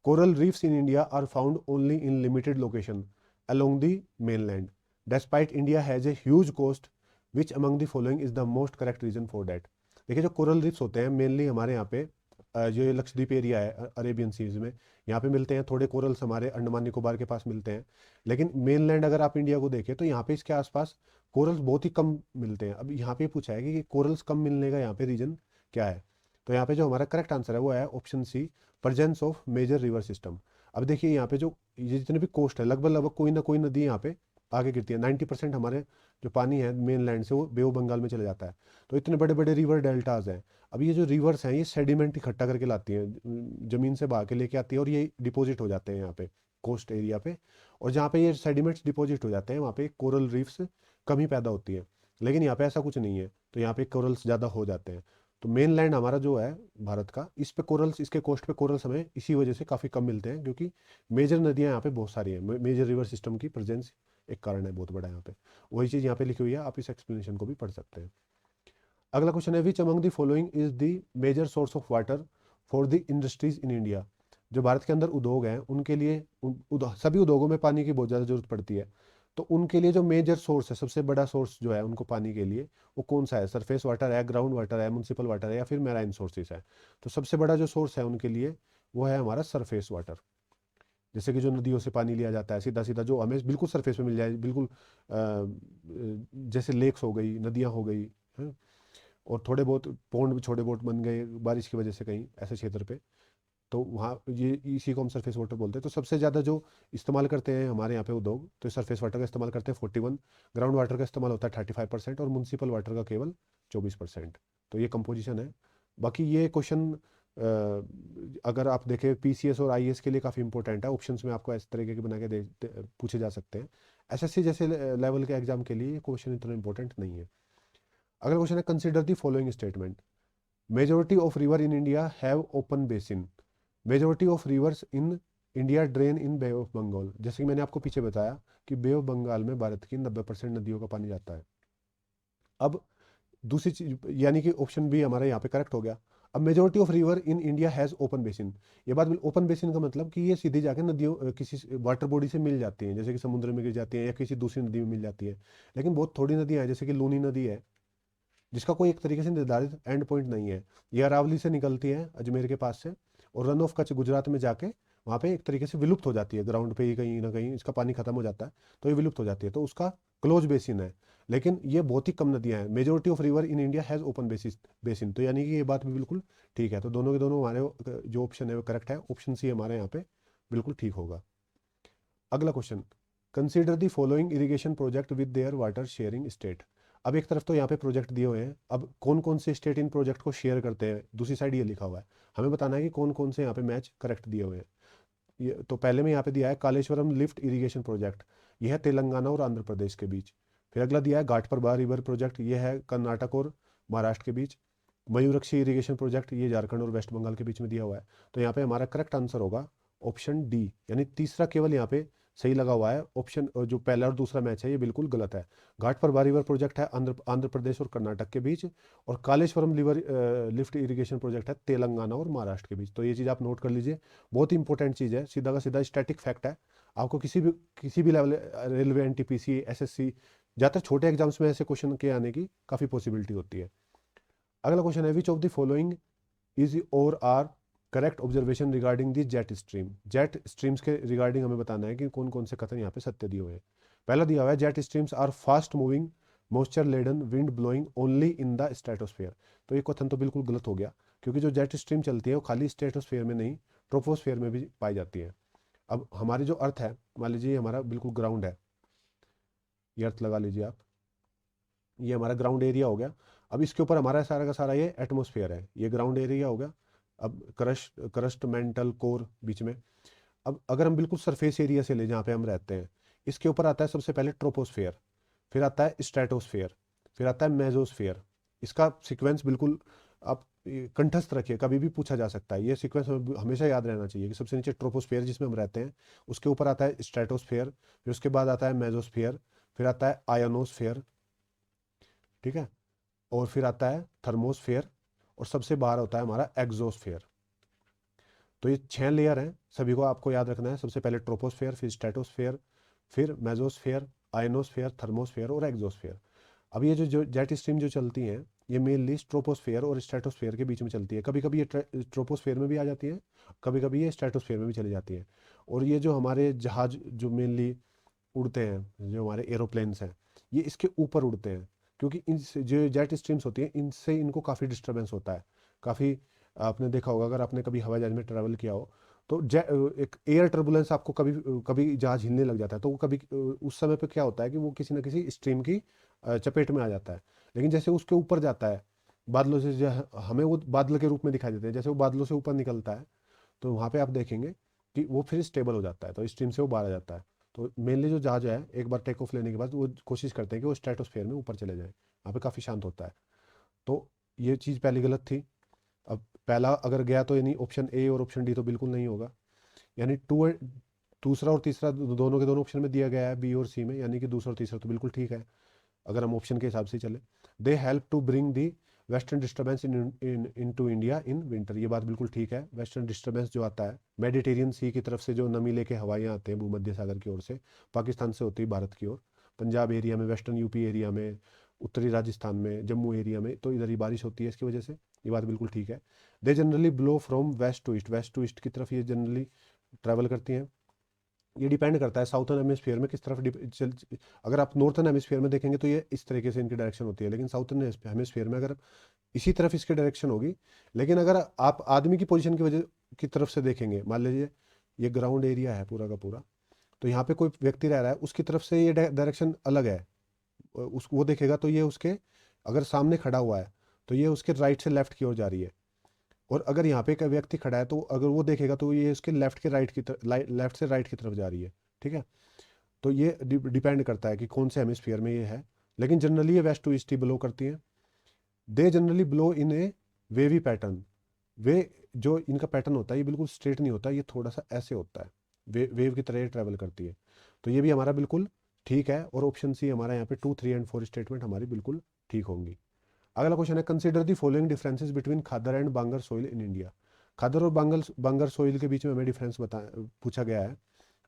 coral reefs in India are found only in limited location along the mainland despite India has a huge coast, which among the following is the most correct reason for that. देखिए जो coral reefs होते हैं mainly हमारे यहाँ पे जो ये Lakshadweep area है अरेबियन सीज में, यहाँ पे मिलते हैं। थोड़े कोरल्स हमारे अंडमान निकोबार के पास मिलते हैं, लेकिन मेनलैंड अगर आप इंडिया को देखें तो यहाँ पे इसके आसपास कोरल्स बहुत ही कम मिलते हैं। अब यहाँ पे पूछा है कि कोरल्स कम मिलने का यहाँ पे रीजन क्या है, तो यहाँ पे जो हमारा करेक्ट आंसर है वो है option C, presence of major river system. अब देखिए यहाँ पे जो ये जितने भी कोस्ट है लगभग लगभग कोई ना कोई नदी यहाँ पे आगे गिरती है। 90% हमारे जो पानी है मेन लैंड से वो बे ऑफ बंगाल में चले जाता है। तो इतने बड़े बड़े रिवर डेल्टाज हैं। अब ये जो रिवर्स हैं ये सेडिमेंट इकट्ठा करके लाती हैं, जमीन से बहा के लेके आती है और ये डिपॉजिट हो जाते हैं यहाँ पे कोस्ट एरिया पे। और जहाँ पे ये सेडिमेंट्स डिपॉजिट हो जाते हैं वहाँ पे कोरल रीफ्स कमी पैदा होती है, लेकिन यहाँ पे ऐसा कुछ नहीं है, तो यहाँ पे कोरल्स ज़्यादा हो जाते हैं। तो मेन लैंड हमारा जो है भारत का, इस पे कोरल्स, इसके कोस्ट पे कोरल्स हमें इसी वजह से काफ़ी कम मिलते हैं, क्योंकि मेजर नदियाँ यहाँ पे बहुत सारी हैं, मेजर रिवर सिस्टम की प्रेजेंस एक कारण है बहुत बड़ा यहाँ पे। वही चीज़ यहाँ पे लिखी हुई है, आप इस एक्सप्लेनेशन को भी पढ़ सकते हैं। अगला क्वेश्चन है, which among the following is the major source of water for the industries in India. जो भारत के अंदर उद्योग हैं उनके लिए सभी उद्योगों में पानी की बहुत ज़्यादा जरूरत पड़ती है, तो उनके लिए जो मेजर सोर्स है, सबसे बड़ा सोर्स जो है उनको पानी के लिए, वो कौन सा है? सरफेस वाटर है, ग्राउंड वाटर है, म्यूनसिपल वाटर है, या फिर मैराइन सोर्सेस है? तो सबसे बड़ा जो सोर्स है उनके लिए वो है हमारा सरफेस वाटर। जैसे कि जो नदियों से पानी लिया जाता है सीधा सीधा, जो हमें बिल्कुल सरफेस पे मिल जाए, बिल्कुल जैसे लेक्स हो गई, नदियाँ हो गई हैं, और थोड़े बहुत पौंड भी छोटे बहुत बन गए बारिश की वजह से कहीं ऐसे क्षेत्र पे, तो वहाँ ये इसी को हम सरफेस वाटर बोलते हैं। तो सबसे ज़्यादा जो इस्तेमाल करते हैं हमारे यहाँ पे उद्योग, तो सरफेस वाटर का इस्तेमाल करते हैं 41, ग्राउंड वाटर का इस्तेमाल होता है 35%, और म्यूनसिपल वाटर का केवल 24%। तो ये कंपोजिशन है। बाकी ये क्वेश्चन अगर आप देखें पीसीएस और आईएएस के लिए काफ़ी इंपॉर्टेंट है, ऑप्शंस में आपको इस तरीके के बना के पूछे जा सकते हैं। एसएससी जैसे लेवल के एग्जाम के लिए ये क्वेश्चन इतना इंपॉर्टेंट नहीं है। अगला क्वेश्चन है, consider the following statement, majority of river in India have open basin, majority of rivers in India drain in bay of Bengal. जैसे कि मैंने आपको पीछे बताया कि बे ऑफ बंगाल में भारत की 90% नदियों का पानी जाता है। अब दूसरी चीज, यानी कि ऑप्शन बी हमारा यहाँ पे करेक्ट हो गया। अब majority of river in India has open basin, ये बात, ओपन बेसिन का मतलब कि ये सीधे जाके नदियों किसी वाटर बॉडी से मिल जाती हैं, जैसे कि समुद्र में गिर जाती हैं या किसी दूसरी नदी में मिल जाती है। लेकिन बहुत थोड़ी नदियाँ हैं, जैसे कि लूनी नदी है, जिसका कोई एक तरीके से निर्धारित एंड पॉइंट नहीं है। ये अरावली से निकलती है अजमेर के पास से, और रन ऑफ कच्छ गुजरात में जाके वहाँ पे एक तरीके से विलुप्त हो जाती है, ग्राउंड पे ही कहीं ना कहीं इसका पानी खत्म हो जाता है, तो ये विलुप्त हो जाती है, तो उसका क्लोज बेसिन है। लेकिन ये बहुत ही कम नदियाँ हैं। Majority of river in India has open basin, तो यानी कि ये बात भी बिल्कुल ठीक है। तो दोनों के दोनों हमारे जो ऑप्शन है वो करेक्ट है, ऑप्शन सी हमारे यहाँ पे बिल्कुल ठीक होगा। अगला question, consider the following irrigation project with their water sharing state. अब एक तरफ तो यहाँ पे प्रोजेक्ट दिए हुए हैं, अब कौन कौन से स्टेट इन प्रोजेक्ट को शेयर करते हैं, दूसरी साइड ये लिखा हुआ है, हमें बताना है कि कौन कौन से यहाँ पे मैच करेक्ट दिए हुए हैं। ये तो पहले में यहाँ पे दिया है कालेश्वरम लिफ्ट इरिगेशन प्रोजेक्ट, यह है तेलंगाना और आंध्र प्रदेश के बीच। फिर अगला दिया है घाटप्रभा रिवर प्रोजेक्ट, ये है कर्नाटक और महाराष्ट्र के बीच। मयूरक्षी इरिगेशन प्रोजेक्ट, ये झारखंड और वेस्ट बंगाल के बीच में दिया हुआ है। तो यहाँ पे हमारा करेक्ट आंसर होगा ऑप्शन डी, यानी तीसरा केवल यहाँ पे सही लगा हुआ है। ऑप्शन जो पहला और दूसरा मैच है ये बिल्कुल गलत है। घाटप्रभा रिवर प्रोजेक्ट है आंध्र प्रदेश और कर्नाटक के बीच, और Kaleshwaram river lift irrigation project है तेलंगाना और महाराष्ट्र के बीच। तो ये चीज़ आप नोट कर लीजिए, बहुत ही इंपॉर्टेंट चीज़ है, सीधा का सीधा स्टैटिक फैक्ट है। आपको किसी भी लेवल, रेलवे, एनटीपीसी, एसएससी, ज़्यादातर छोटे एग्जाम्स में ऐसे क्वेश्चन के आने की काफ़ी पॉसिबिलिटी होती है। अगला क्वेश्चन है, which of the following is or are correct observation regarding the jet stream. Jet streams के रिगार्डिंग हमें बताना है कि कौन कौन से कथन यहाँ पे सत्य दिए हुए हैं। पहला दिया हुआ है, jet streams are fast moving moisture laden wind blowing only in the stratosphere. तो ये कथन तो बिल्कुल गलत हो गया, क्योंकि जो जेट स्ट्रीम चलती है वो खाली स्ट्रेटोस्फेयर में नहीं, ट्रोपोस्फेयर में भी पाई जाती है। अब हमारी जो अर्थ है, मान लीजिए हमारा बिल्कुल ग्राउंड है, ये अर्थ लगा लीजिए आप, ये हमारा ग्राउंड एरिया हो गया। अब इसके ऊपर हमारा सारा का सारा ये एटमोसफेयर है, ये ग्राउंड एरिया हो गया। अब क्रस्ट मेंटल कोर बीच में। अब अगर हम बिल्कुल सरफेस एरिया से ले जहाँ पे हम रहते हैं, इसके ऊपर आता है सबसे पहले ट्रोपोस्फेयर, फिर आता है स्ट्रेटोस्फेयर, फिर आता है मेजोस्फेयर। इसका सीक्वेंस बिल्कुल आप कंठस्थ रखिए, कभी भी पूछा जा सकता है। ये सीक्वेंस हमेशा याद रहना चाहिए कि सबसे नीचे ट्रोपोस्फेयर जिसमें हम रहते हैं, उसके ऊपर आता है स्ट्रेटोस्फेयर, फिर उसके बाद आता है मेजोस्फेयर, फिर आता है आयोनोस्फेयर, ठीक है, और फिर आता है थर्मोस्फेयर, और सबसे बाहर होता है हमारा एक्सोस्फेयर। तो ये 6 लेयर हैं, सभी को आपको याद रखना है। सबसे पहले ट्रोपोस्फेयर, फिर स्ट्रेटोस्फेयर, फिर मेजोस्फेयर, आयनोस्फेयर, थर्मोस्फेयर और एक्सोस्फेयर। अब ये जो जेट स्ट्रीम जो चलती हैं, ये मेनली ट्रोपोस्फेयर और स्ट्रेटोस्फेयर के बीच में चलती है। कभी कभी ये ट्रोपोस्फेयर में भी आ जाती हैं, कभी कभी ये स्ट्रेटोस्फेयर में भी चली जाती हैं। और ये जो हमारे जहाज जो मेनली उड़ते हैं, जो हमारे एरोप्लेन्स हैं, ये इसके ऊपर उड़ते हैं, क्योंकि इन जो जेट स्ट्रीम्स होती हैं, इनसे इनको काफ़ी डिस्टर्बेंस होता है। काफ़ी आपने देखा होगा, अगर आपने कभी हवाई जहाज में ट्रैवल किया हो, तो एक एयर टर्बुलेंस आपको कभी कभी जहाज हिलने लग जाता है, तो वो कभी उस समय पे क्या होता है कि वो किसी न किसी स्ट्रीम की चपेट में आ जाता है। लेकिन जैसे उसके ऊपर जाता है बादलों से, हमें वो बादल के रूप में दिखाई देते हैं, जैसे वो बादलों से ऊपर निकलता है, तो वहाँ पे आप देखेंगे कि वो फिर स्टेबल हो जाता है, तो स्ट्रीम से वो बाहर आ जाता है। तो मेनली जो जहाज है, एक बार टेक ऑफ लेने के बाद वो कोशिश करते हैं कि वो स्ट्रेटोस्फेयर में ऊपर चले जाए, वहाँ पे काफ़ी शांत होता है। तो ये चीज़ पहली गलत थी। अब पहला अगर गया तो यानी ऑप्शन ए और ऑप्शन डी तो बिल्कुल नहीं होगा, यानी दूसरा और तीसरा दोनों के दोनों ऑप्शन में दिया गया है, बी और सी में, यानी कि दूसरा और तीसरा तो बिल्कुल ठीक है अगर हम ऑप्शन के हिसाब से चले। They help to bring the western disturbance into India in winter, ये बात बिल्कुल ठीक है। वेस्टर्न डिस्टर्बेंस जो आता है मेडिटेरियन सी की तरफ से, जो नमी लेके हवाइयाँ आते हैं भूमध्य सागर की ओर से, पाकिस्तान से होती है भारत की ओर, पंजाब एरिया में, वेस्टर्न यूपी एरिया में, उत्तरी राजस्थान में, जम्मू एरिया में, तो इधर ही बारिश होती है इसकी वजह से, ये बात बिल्कुल ठीक है। They generally blow from west to east की तरफ ये जनरली ट्रैवल करती हैं। ये डिपेंड करता है साउथर्न हेमिस्फीयर में किस तरफ अगर आप नॉर्थर्न हेमिस्फीयर में देखेंगे तो ये इस तरीके से इनकी डायरेक्शन होती है, लेकिन साउथर्न हेमिस्फीयर में अगर इसी तरफ इसकी डायरेक्शन होगी। लेकिन अगर आप आदमी की पोजीशन की वजह की तरफ से देखेंगे, मान लीजिए ये ग्राउंड एरिया है पूरा का पूरा, तो यहाँ पे कोई व्यक्ति रह रहा है, उसकी तरफ से ये डायरेक्शन अलग है, उस वो देखेगा तो ये उसके, अगर सामने खड़ा हुआ है तो ये उसके राइट से लेफ्ट की ओर जा रही है, और अगर यहाँ पे एक व्यक्ति खड़ा है तो अगर वो देखेगा तो ये उसके लेफ्ट के राइट की तरफ, लेफ्ट से राइट की तरफ जा रही है, ठीक है। तो ये डिपेंड करता है कि कौन से हेमिस्फीयर में ये है, लेकिन जनरली ये वेस्ट टू ईस्ट ही ब्लो करती हैं। They generally blow in a wavy pattern, वे जो इनका पैटर्न होता है ये बिल्कुल स्ट्रेट नहीं होता, ये थोड़ा सा ऐसे होता है, वेव की तरह ये ट्रैवल करती है। तो ये भी हमारा बिल्कुल ठीक है, और ऑप्शन सी हमारा यहाँ पे 2, 3 एंड 4 स्टेटमेंट हमारी बिल्कुल ठीक होंगी। अगला क्वेश्चन है, consider the following differences between Khadar and Bangar soil in India. Khadar और बांगर सोइल के बीच में हमें डिफरेंस पूछा गया है।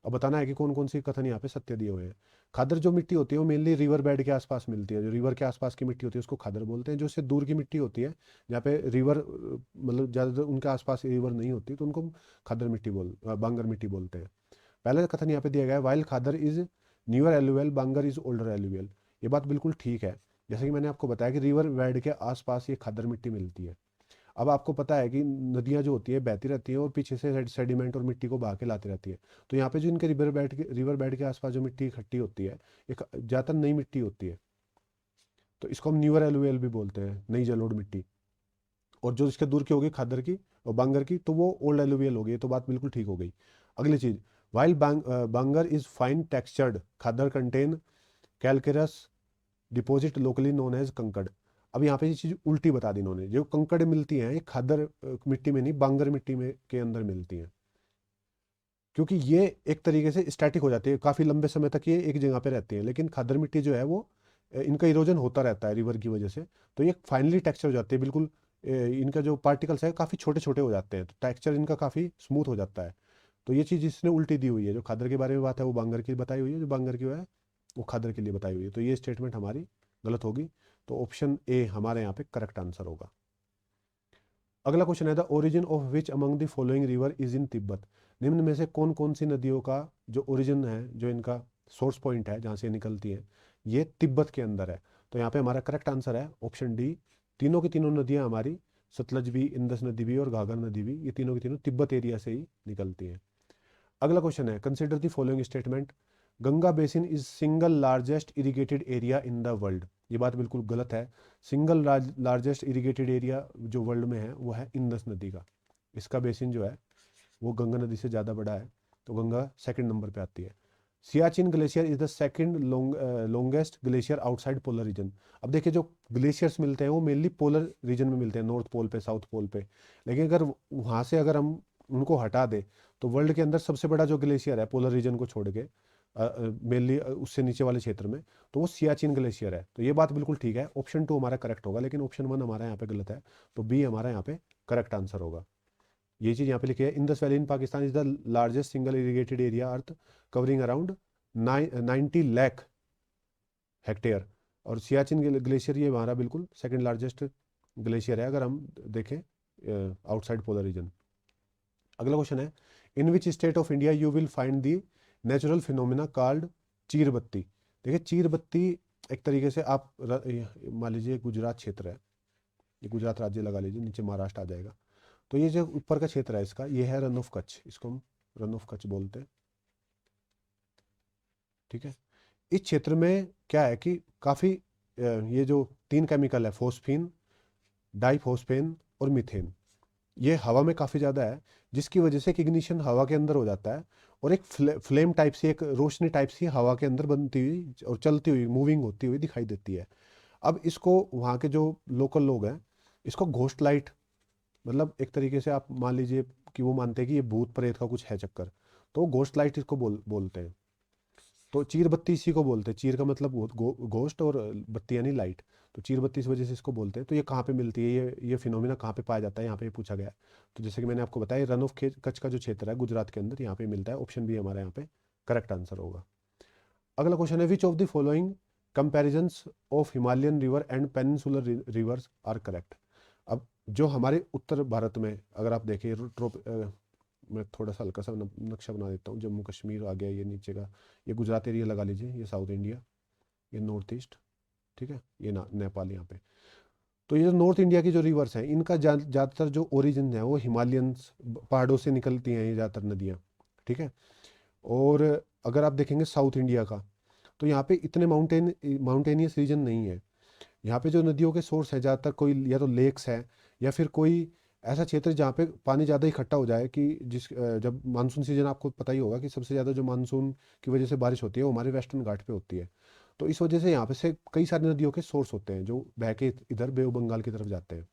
अब बताना है कि कौन कौन सी कथन यहाँ पे सत्य दिए हुए हैं। खादर जो मिट्टी होती है वो मेनली रिवर बेड के आसपास मिलती है, जो रिवर के आसपास की मिट्टी होती है उसको खादर बोलते हैं। जो इससे दूर की मिट्टी होती है, जहाँ पे रिवर मतलब ज़्यादातर उनके आसपास रिवर नहीं होती, तो उनको खादर मिट्टी बांगर मिट्टी बोलते हैं। पहला कथन यहाँ पे दिया गया है, while Khadar is newer alluvial, Bangar is older alluvial. ये बात बिल्कुल ठीक है। जैसे कि मैंने आपको बताया कि रिवर बेड के आसपास ये खादर मिट्टी मिलती है। अब आपको पता है कि नदियाँ जो होती है बहती रहती हैं और पीछे से सेडिमेंट और मिट्टी को बहा के लाती रहती है। तो यहाँ पे जो इनके रिवर बेड के आसपास जो मिट्टी इकट्ठी होती है, एक ज़्यादातर नई मिट्टी होती है, तो इसको हम न्यूअर एलुवियल भी बोलते हैं, नई जलोढ़ मिट्टी। और जो इसके दूर की होगी खादर की और बांगर की, तो वो ओल्ड एलुवियल होगी। तो बात बिल्कुल ठीक हो गई। अगली चीज, while Bangar is fine textured, Khadar contain calcareous deposit locally known as kankar. अब यहाँ पे ये चीज उल्टी बता दी इन्होंने, जो कंकड़ मिलती हैं ये खादर मिट्टी में नहीं, बांगर मिट्टी में के अंदर मिलती हैं, क्योंकि ये एक तरीके से स्टैटिक हो जाती है, काफी लंबे समय तक ये एक जगह पे रहती है। लेकिन खादर मिट्टी जो है वो इनका इरोजन होता रहता है रिवर की वजह से, तो ये फाइनली टेक्सचर हो जाती है बिल्कुल। इनका जो पार्टिकल्स है काफी छोटे छोटे हो जाते हैं, तो टेक्सचर इनका काफी स्मूथ हो जाता है। तो ये चीज इसने उल्टी दी हुई है, जो खादर के बारे में बात है वो बांगर की बताई हुई है, जो बांगर की है वो खादर के लिए बताई हुई है। तो ये स्टेटमेंट हमारी गलत होगी, तो ऑप्शन ए हमारे यहाँ पे करेक्ट आंसर होगा। अगला क्वेश्चन है, the origin of which among the following river is in Tibet. निम्न में से कौन कौन सी नदियों का जो ओरिजिन है, जो इनका सोर्स पॉइंट है जहाँ से निकलती है, ये तिब्बत के अंदर है। तो यहाँ पे हमारा करेक्ट आंसर है ऑप्शन डी। तीनों की तीनों नदियाँ हमारी, सतलज भी, इंदस नदी भी और घाघर नदी भी, ये तीनों की तीनों तिब्बत एरिया से ही निकलती हैं। अगला क्वेश्चन है, consider the following statement, Ganga basin is single largest irrigated area in the world. ये बात बिल्कुल गलत है। सिंगल लार्जेस्ट इरिगेटेड एरिया जो वर्ल्ड में है वो है इंडस नदी का। इसका बेसिन जो है वो गंगा नदी से ज़्यादा बड़ा है, तो गंगा सेकंड नंबर पे आती है। Siachen glacier is the second longest glacier outside polar reason. अब देखिए जो ग्लेशियर्स मिलते हैं वो मेनली पोलर रीजन में मिलते हैं, नॉर्थ पोल पे, साउथ पोल पे। लेकिन अगर वहाँ से अगर हम उनको हटा दें तो वर्ल्ड के अंदर सबसे बड़ा जो ग्लेशियर है पोलर रीजन को छोड़ के, मेनली उससे नीचे वाले क्षेत्र में, तो वो सियाचिन ग्लेशियर है। तो ये बात बिल्कुल ठीक है, ऑप्शन 2 हमारा करेक्ट होगा, लेकिन ऑप्शन 1 हमारा यहाँ पे गलत है। तो बी हमारा यहाँ पे करेक्ट आंसर होगा। ये चीज़ यहाँ पे लिखी है, Indus valley in Pakistan is the largest single irrigated area earth covering around 90 lakh hectare. और सियाचिन ग्लेशियर ये हमारा बिल्कुल सेकंड लार्जेस्ट ग्लेशियर है अगर हम देखें आउटसाइड पोलर रीजन। अगला क्वेश्चन है, in which state of India you will find the natural phenomena called Chir Batti. देखिए चीर बत्ती एक तरीके से आप मान लीजिए गुजरात क्षेत्र है, ये गुजरात राज्य लगा लीजिए, नीचे महाराष्ट्र आ जाएगा। तो ये जो ऊपर का क्षेत्र है इसका, ये है रन ऑफ कच्छ, इसको हम रन ऑफ कच्छ बोलते हैं। ठीक है, इस क्षेत्र में क्या है कि काफ़ी ये जो 3 केमिकल है, फोस्फीन, डाइफोस्फेन और मीथेन, ये हवा में काफ़ी ज़्यादा है, जिसकी वजह से इग्निशन हवा के अंदर हो जाता है और एक फ्लेम टाइप सी, एक रोशनी टाइप सी हवा के अंदर बनती हुई और चलती हुई, मूविंग होती हुई दिखाई देती है। अब इसको वहाँ के जो लोकल लोग हैं इसको घोस्ट लाइट, मतलब एक तरीके से आप मान लीजिए कि वो मानते हैं कि ये भूत प्रेत का कुछ है चक्कर, तो घोस्ट लाइट इसको बोलते हैं। तो चीर बत्ती इसी को बोलते हैं, चीर का मतलब घोस्ट और बत्ती यानी लाइट, तो चीर बत्ती इस वजह से इसको बोलते हैं। तो ये कहाँ पे मिलती है, ये फिनोमिना कहाँ पे पाया जाता है, यहाँ पे पूछा गया है। तो जैसे कि मैंने आपको बताया, रन ऑफ कच्छ का जो क्षेत्र है गुजरात के अंदर, यहाँ पे मिलता है। ऑप्शन बी हमारा यहाँ पे करेक्ट आंसर होगा। अगला क्वेश्चन है, which of the following comparisons of Himalayan river and peninsular rivers are correct. अब जो हमारे उत्तर भारत में अगर आप देखें, मैं थोड़ा सा हल्का सा नक्शा बना देता हूँ, जम्मू कश्मीर आ गया, ये नीचे का, ये गुजरात एरिया लगा लीजिए, ये साउथ इंडिया, ये नॉर्थ ईस्ट, ठीक है, ये नेपाल यहाँ पे। तो ये जो नॉर्थ इंडिया की जो रिवर्स हैं, इनका ज़्यादातर जो ओरिजिन है वो हिमालयंस पहाड़ों से निकलती हैं ये ज़्यादातर नदियाँ, ठीक है। और अगर आप देखेंगे साउथ इंडिया का, तो यहाँ पे इतने माउंटेनियस रीजन नहीं है। यहाँ पे जो नदियों के सोर्स है ज़्यादातर कोई या तो लेक्स है या फिर कोई ऐसा क्षेत्र जहाँ पे पानी ज़्यादा इकट्ठा हो जाए कि जब मानसून सीजन, आपको पता ही होगा कि सबसे ज़्यादा जो मानसून की वजह से बारिश होती है वो हमारे वेस्टर्न घाट पे होती है। तो इस वजह से यहाँ पे से कई सारी नदियों के सोर्स होते हैं जो बह के इधर बे ऑफ बंगाल की तरफ जाते हैं।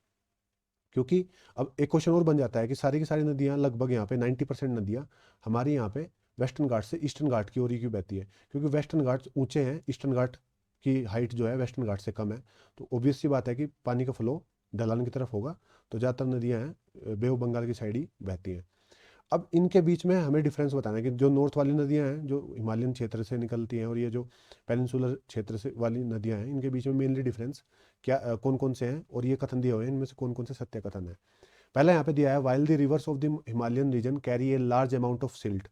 क्योंकि अब एक क्वेश्चन और बन जाता है कि सारी की सारी नदियाँ, लगभग यहाँ पे 90% नदियाँ हमारी यहाँ पे वेस्टर्न घाट से ईस्टर्न घाट की ओर ही क्यों बहती है, क्योंकि वेस्टर्न घाट ऊंचे हैं, ईस्टर्न घाट की हाइट जो है वेस्टर्न घाट से कम है। तो ऑब्वियस सी बात है कि पानी का फ्लो ढलान की तरफ होगा, तो ज़्यादातर नदियाँ हैं बे ऑफ बंगाल की साइड ही बहती हैं। अब इनके बीच में हमें डिफरेंस बताना है कि जो नॉर्थ वाली नदियाँ हैं जो हिमालयन क्षेत्र से निकलती हैं, और ये जो पेनिनसुलर क्षेत्र से वाली नदियाँ हैं, इनके बीच में मेनली डिफरेंस क्या कौन कौन से हैं, और ये कथन दिए हुए हैं, इनमें से कौन कौन से सत्य कथन है। पहला यहाँ पे दिया है, while the rivers of the Himalayan region carry a large amount of silt,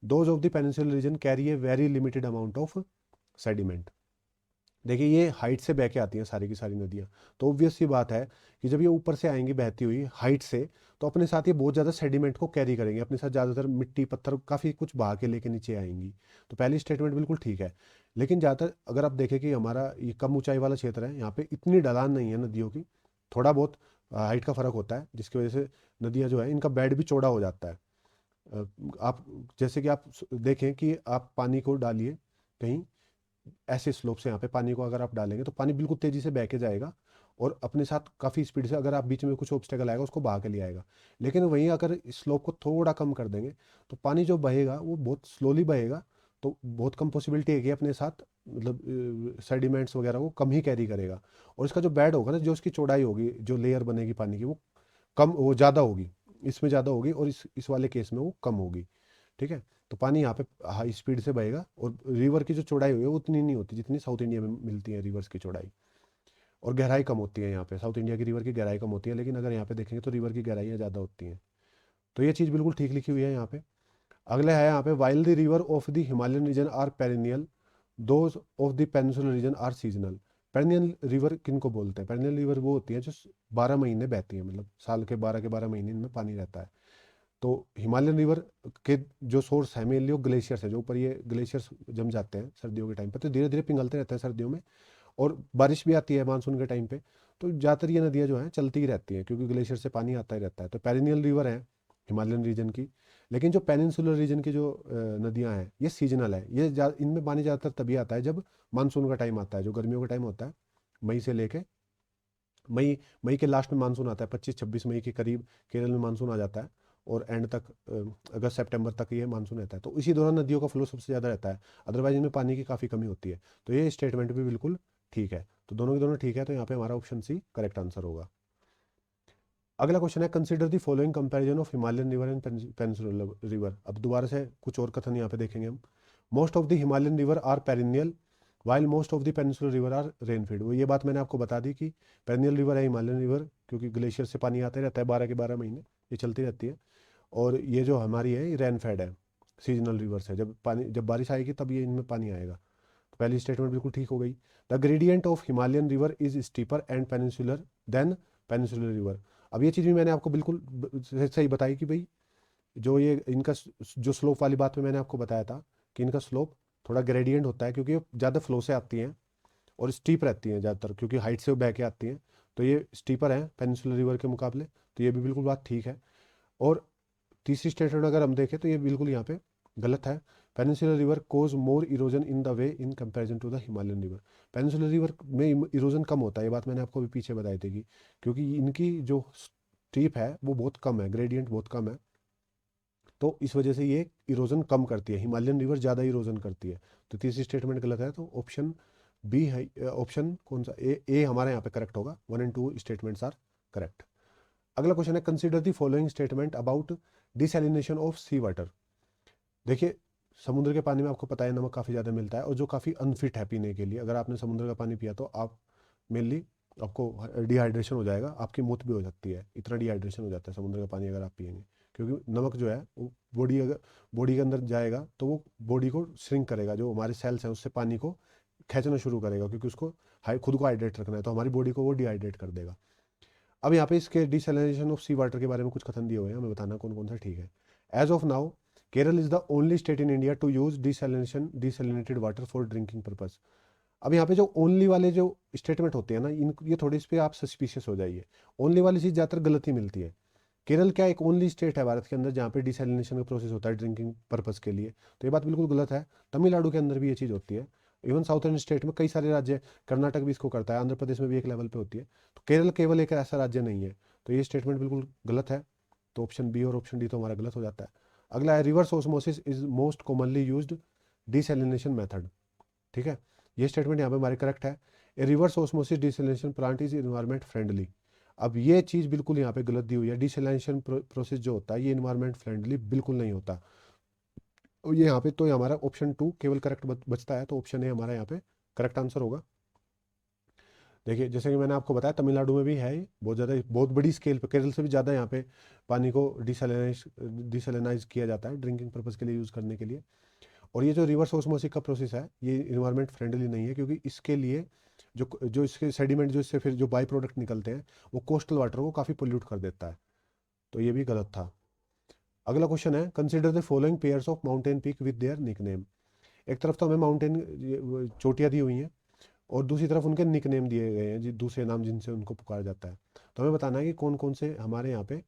those of the peninsular region carry a very limited amount of sediment. देखिए ये हाइट से बह के आती हैं सारी की सारी नदियाँ, तो ऑब्वियस सी बात है कि जब ये ऊपर से आएंगी बहती हुई हाइट से, तो अपने साथ ये बहुत ज़्यादा सेडिमेंट को कैरी करेंगे अपने साथ, ज़्यादातर मिट्टी पत्थर काफ़ी कुछ बहा के लेके नीचे आएंगी। तो पहली स्टेटमेंट बिल्कुल ठीक है। लेकिन ज़्यादातर अगर आप देखें कि हमारा ये कम ऊंचाई वाला क्षेत्र है, यहाँ पे इतनी ढलान नहीं है नदियों की, थोड़ा बहुत हाइट का फ़र्क होता है, जिसकी वजह से नदियाँ जो है इनका बेड भी चौड़ा हो जाता है। आप जैसे कि आप देखें कि आप पानी को डालिए कहीं ऐसे स्लोप से, यहाँ पे पानी को अगर आप डालेंगे तो पानी बिल्कुल तेजी से बह के जाएगा और अपने साथ काफ़ी स्पीड से, अगर आप बीच में कुछ ऑब्स्टेकल आएगा उसको बहा के ले आएगा। लेकिन वहीं अगर स्लोप को थोड़ा कम कर देंगे तो पानी जो बहेगा वो बहुत स्लोली बहेगा, तो बहुत कम पॉसिबिलिटी है कि अपने साथ मतलब सेडिमेंट्स वगैरह को कम ही कैरी करेगा। और इसका जो बेड होगा ना, जो इसकी चौड़ाई होगी, जो लेयर बनेगी पानी की, वो कम, वो ज़्यादा होगी, इसमें ज़्यादा होगी और इस वाले केस में वो कम होगी। ठीक है, तो पानी यहाँ पे हाई स्पीड से बहेगा और रिवर की जो चौड़ाई होगी वो उतनी नहीं होती जितनी साउथ इंडिया में मिलती है रिवर्स की चौड़ाई, और गहराई कम होती है। यहाँ पे साउथ इंडिया की रिवर की गहराई कम होती है, लेकिन अगर यहाँ पे देखेंगे तो रिवर की गहराइयाँ ज़्यादा होती हैं। तो ये चीज़ बिल्कुल ठीक लिखी हुई है यहाँ पे। अगला है यहाँ पे, while the river of the Himalayan region are perennial, those of the peninsular region are seasonal. Perennial river किन को बोलते हैं? पेरिनियल रिवर वो होती है जो 12 महीने बहती है, मतलब साल के 12 महीने इनमें पानी रहता है। तो हिमालयन रिवर के जो सोर्स है मेनली वो ग्लेशियर्स है, जो ऊपर ये ग्लेशियर्स जम जाते हैं सर्दियों के टाइम पर, तो धीरे धीरे पिघलते रहते हैं सर्दियों में, और बारिश भी आती है मानसून के टाइम पे, तो ज़्यादातर ये नदियाँ जो हैं चलती ही रहती हैं क्योंकि ग्लेशियर से पानी आता ही रहता है। तो पेरिनियल रिवर है हिमालयन रीजन की। लेकिन जो पेनिनसुलर रीजन की जो नदियाँ हैं ये सीजनल है, ये इनमें पानी ज़्यादातर तभी आता है जब मानसून का टाइम आता है, जो गर्मियों का टाइम होता है, मई से लेके मई मई के लास्ट में मानसून आता है, 25-26 मई के करीब केरल में मानसून आ जाता है, और एंड तक अगस्त सितंबर तक ये मानसून रहता है। तो इसी दौरान नदियों का फ्लो सबसे ज़्यादा रहता है, अदरवाइज इनमें पानी की काफ़ी कमी होती है। तो ये स्टेटमेंट भी बिल्कुल ठीक है, तो दोनों के दोनों ठीक है, तो यहाँ पे हमारा ऑप्शन सी करेक्ट आंसर होगा। अगला क्वेश्चन है, consider the following comparison of Himalayan river and peninsular river. अब दोबारा से कुछ और कथन यहाँ पे देखेंगे हम। Most of the Himalayan river are perennial while most of the peninsular river are rainfed. वो ये बात मैंने आपको बता दी कि पेरिनियल रिवर है हिमालयन रिवर, क्योंकि ग्लेशियर से पानी आता ही रहता है 12 के 12 महीने, ये चलती रहती है। और ये जो हमारी है ये रेनफेड है, सीजनल रिवर्स है, जब बारिश आएगी तब ये इनमें पानी आएगा। तो पहली स्टेटमेंट बिल्कुल ठीक हो गई। The gradient of Himalayan river is steeper and peninsular than peninsular river. अब ये चीज़ भी मैंने आपको बिल्कुल सही बताई कि भाई जो ये इनका जो स्लोप वाली बात में मैंने आपको बताया था कि इनका स्लोप थोड़ा ग्रेडियंट होता है, क्योंकि ये ज़्यादा फ्लो से आती हैं और स्टीप रहती हैं ज़्यादातर, क्योंकि हाइट से वो बह के आती हैं, तो ये स्टीपर हैं पेनिनसुलर रिवर के मुकाबले। तो ये भी बिल्कुल बात ठीक है। और तीसरी स्टेटमेंट अगर हम देखें तो ये बिल्कुल यहाँ पे गलत है। Peninsular river cause more erosion in the way in comparison to the Himalayan river. Peninsular river में इरोजन कम होता है, ये बात मैंने आपको भी पीछे बताई थी कि क्योंकि इनकी जो स्टीप है वो बहुत कम है, ग्रेडियंट बहुत कम है, तो इस वजह से ये इरोजन कम करती है, हिमालयन रिवर ज़्यादा इरोजन करती है। तो तीसरी स्टेटमेंट गलत है, तो ऑप्शन बी है, ऑप्शन कौन सा, ए हमारे यहाँ पे करेक्ट होगा। 1 and 2 स्टेटमेंट्स आर करेक्ट। अगला क्वेश्चन है, consider the following statement about desalination of sea water. देखिए समुद्र के पानी में आपको पता है नमक काफ़ी ज़्यादा मिलता है, और जो काफ़ी अनफिट है पीने के लिए। अगर आपने समुद्र का पानी पिया तो आप मेनली आपको डिहाइड्रेशन हो जाएगा, आपकी मौत भी हो सकती है, इतना डिहाइड्रेशन हो जाता है समुद्र का पानी अगर आप पिएंगे, क्योंकि नमक जो है वो बॉडी के अंदर जाएगा तो वो बॉडी को श्रिंक करेगा, जो हमारे सेल्स हैं उससे पानी को खींचना शुरू करेगा, क्योंकि उसको खुद को हाइड्रेट रखना है, तो हमारी बॉडी को वो डिहाइड्रेट कर देगा। अब यहाँ पे इसके डिसैलिनेशन ऑफ सी वाटर के बारे में कुछ कथन दिए हुए हैं, हमें बताना कौन कौन सा ठीक है। As of now Kerala is the only state in India to use desalinated water for drinking purpose. अब यहाँ पे जो ओनली वाले जो स्टेटमेंट होते हैं ना, इन ये थोड़ी इस पे आप सस्पिशियस हो जाइए। ओनली वाली चीज़ ज़्यादातर गलत ही मिलती है। केरल क्या एक ओनली स्टेट है भारत के अंदर जहाँ पे डिसैलिनेशन का प्रोसेस होता है ड्रिंकिंग पर्पज़ के लिए, तो ये बात बिल्कुल गलत है। तमिलनाडु के अंदर भी ये चीज़ होती है, इवन साउथर्न स्टेट में कई सारे राज्य, कर्नाटक भी इसको करता है, आंध्र प्रदेश में भी एक लेवल पे होती है। तो केरल केवल एक ऐसा राज्य नहीं है, तो ये स्टेटमेंट बिल्कुल गलत है। तो ऑप्शन बी और ऑप्शन डी तो हमारा गलत हो जाता है। अगला है, reverse osmosis is most commonly used desalination method. ठीक है, ये स्टेटमेंट यहाँ पे हमारे करेक्ट है। A reverse osmosis desalination plant is environment friendly. अब ये चीज़ बिल्कुल यहाँ पे गलत दी हुई है। डिसैलिनेशन प्रोसेस जो होता है ये इन्वायरमेंट फ्रेंडली बिल्कुल नहीं होता। और ये यहाँ पे तो ये हमारा ऑप्शन 2 केवल करेक्ट बचता है, तो ऑप्शन ए हमारा यहाँ पे करेक्ट आंसर होगा। देखिए जैसे कि मैंने आपको बताया तमिलनाडु में भी है ये बहुत ज़्यादा, बहुत बड़ी स्केल पे, केरल से भी ज़्यादा यहाँ पे पानी को डिसैलिनाइज किया जाता है ड्रिंकिंग पर्पज़ के लिए यूज़ करने के लिए। और ये जो रिवर्स ऑस्मोसिस का प्रोसेस है ये इन्वायरमेंट फ्रेंडली नहीं है, क्योंकि इसके लिए जो जो इसके सेडिमेंट जो इससे फिर जो बाई प्रोडक्ट निकलते हैं वो कोस्टल वाटर को काफ़ी पोल्यूट कर देता है, तो ये भी गलत था। अगला क्वेश्चन है, consider the following pairs of mountain peak with their nickname. एक तरफ तो हमें माउंटेन चोटियाँ दी हुई हैं, और दूसरी तरफ उनके निकनेम दिए गए हैं, दूसरे नाम जिनसे उनको पुकारा जाता है। तो हमें बताना है कि कौन कौन से हमारे यहाँ पे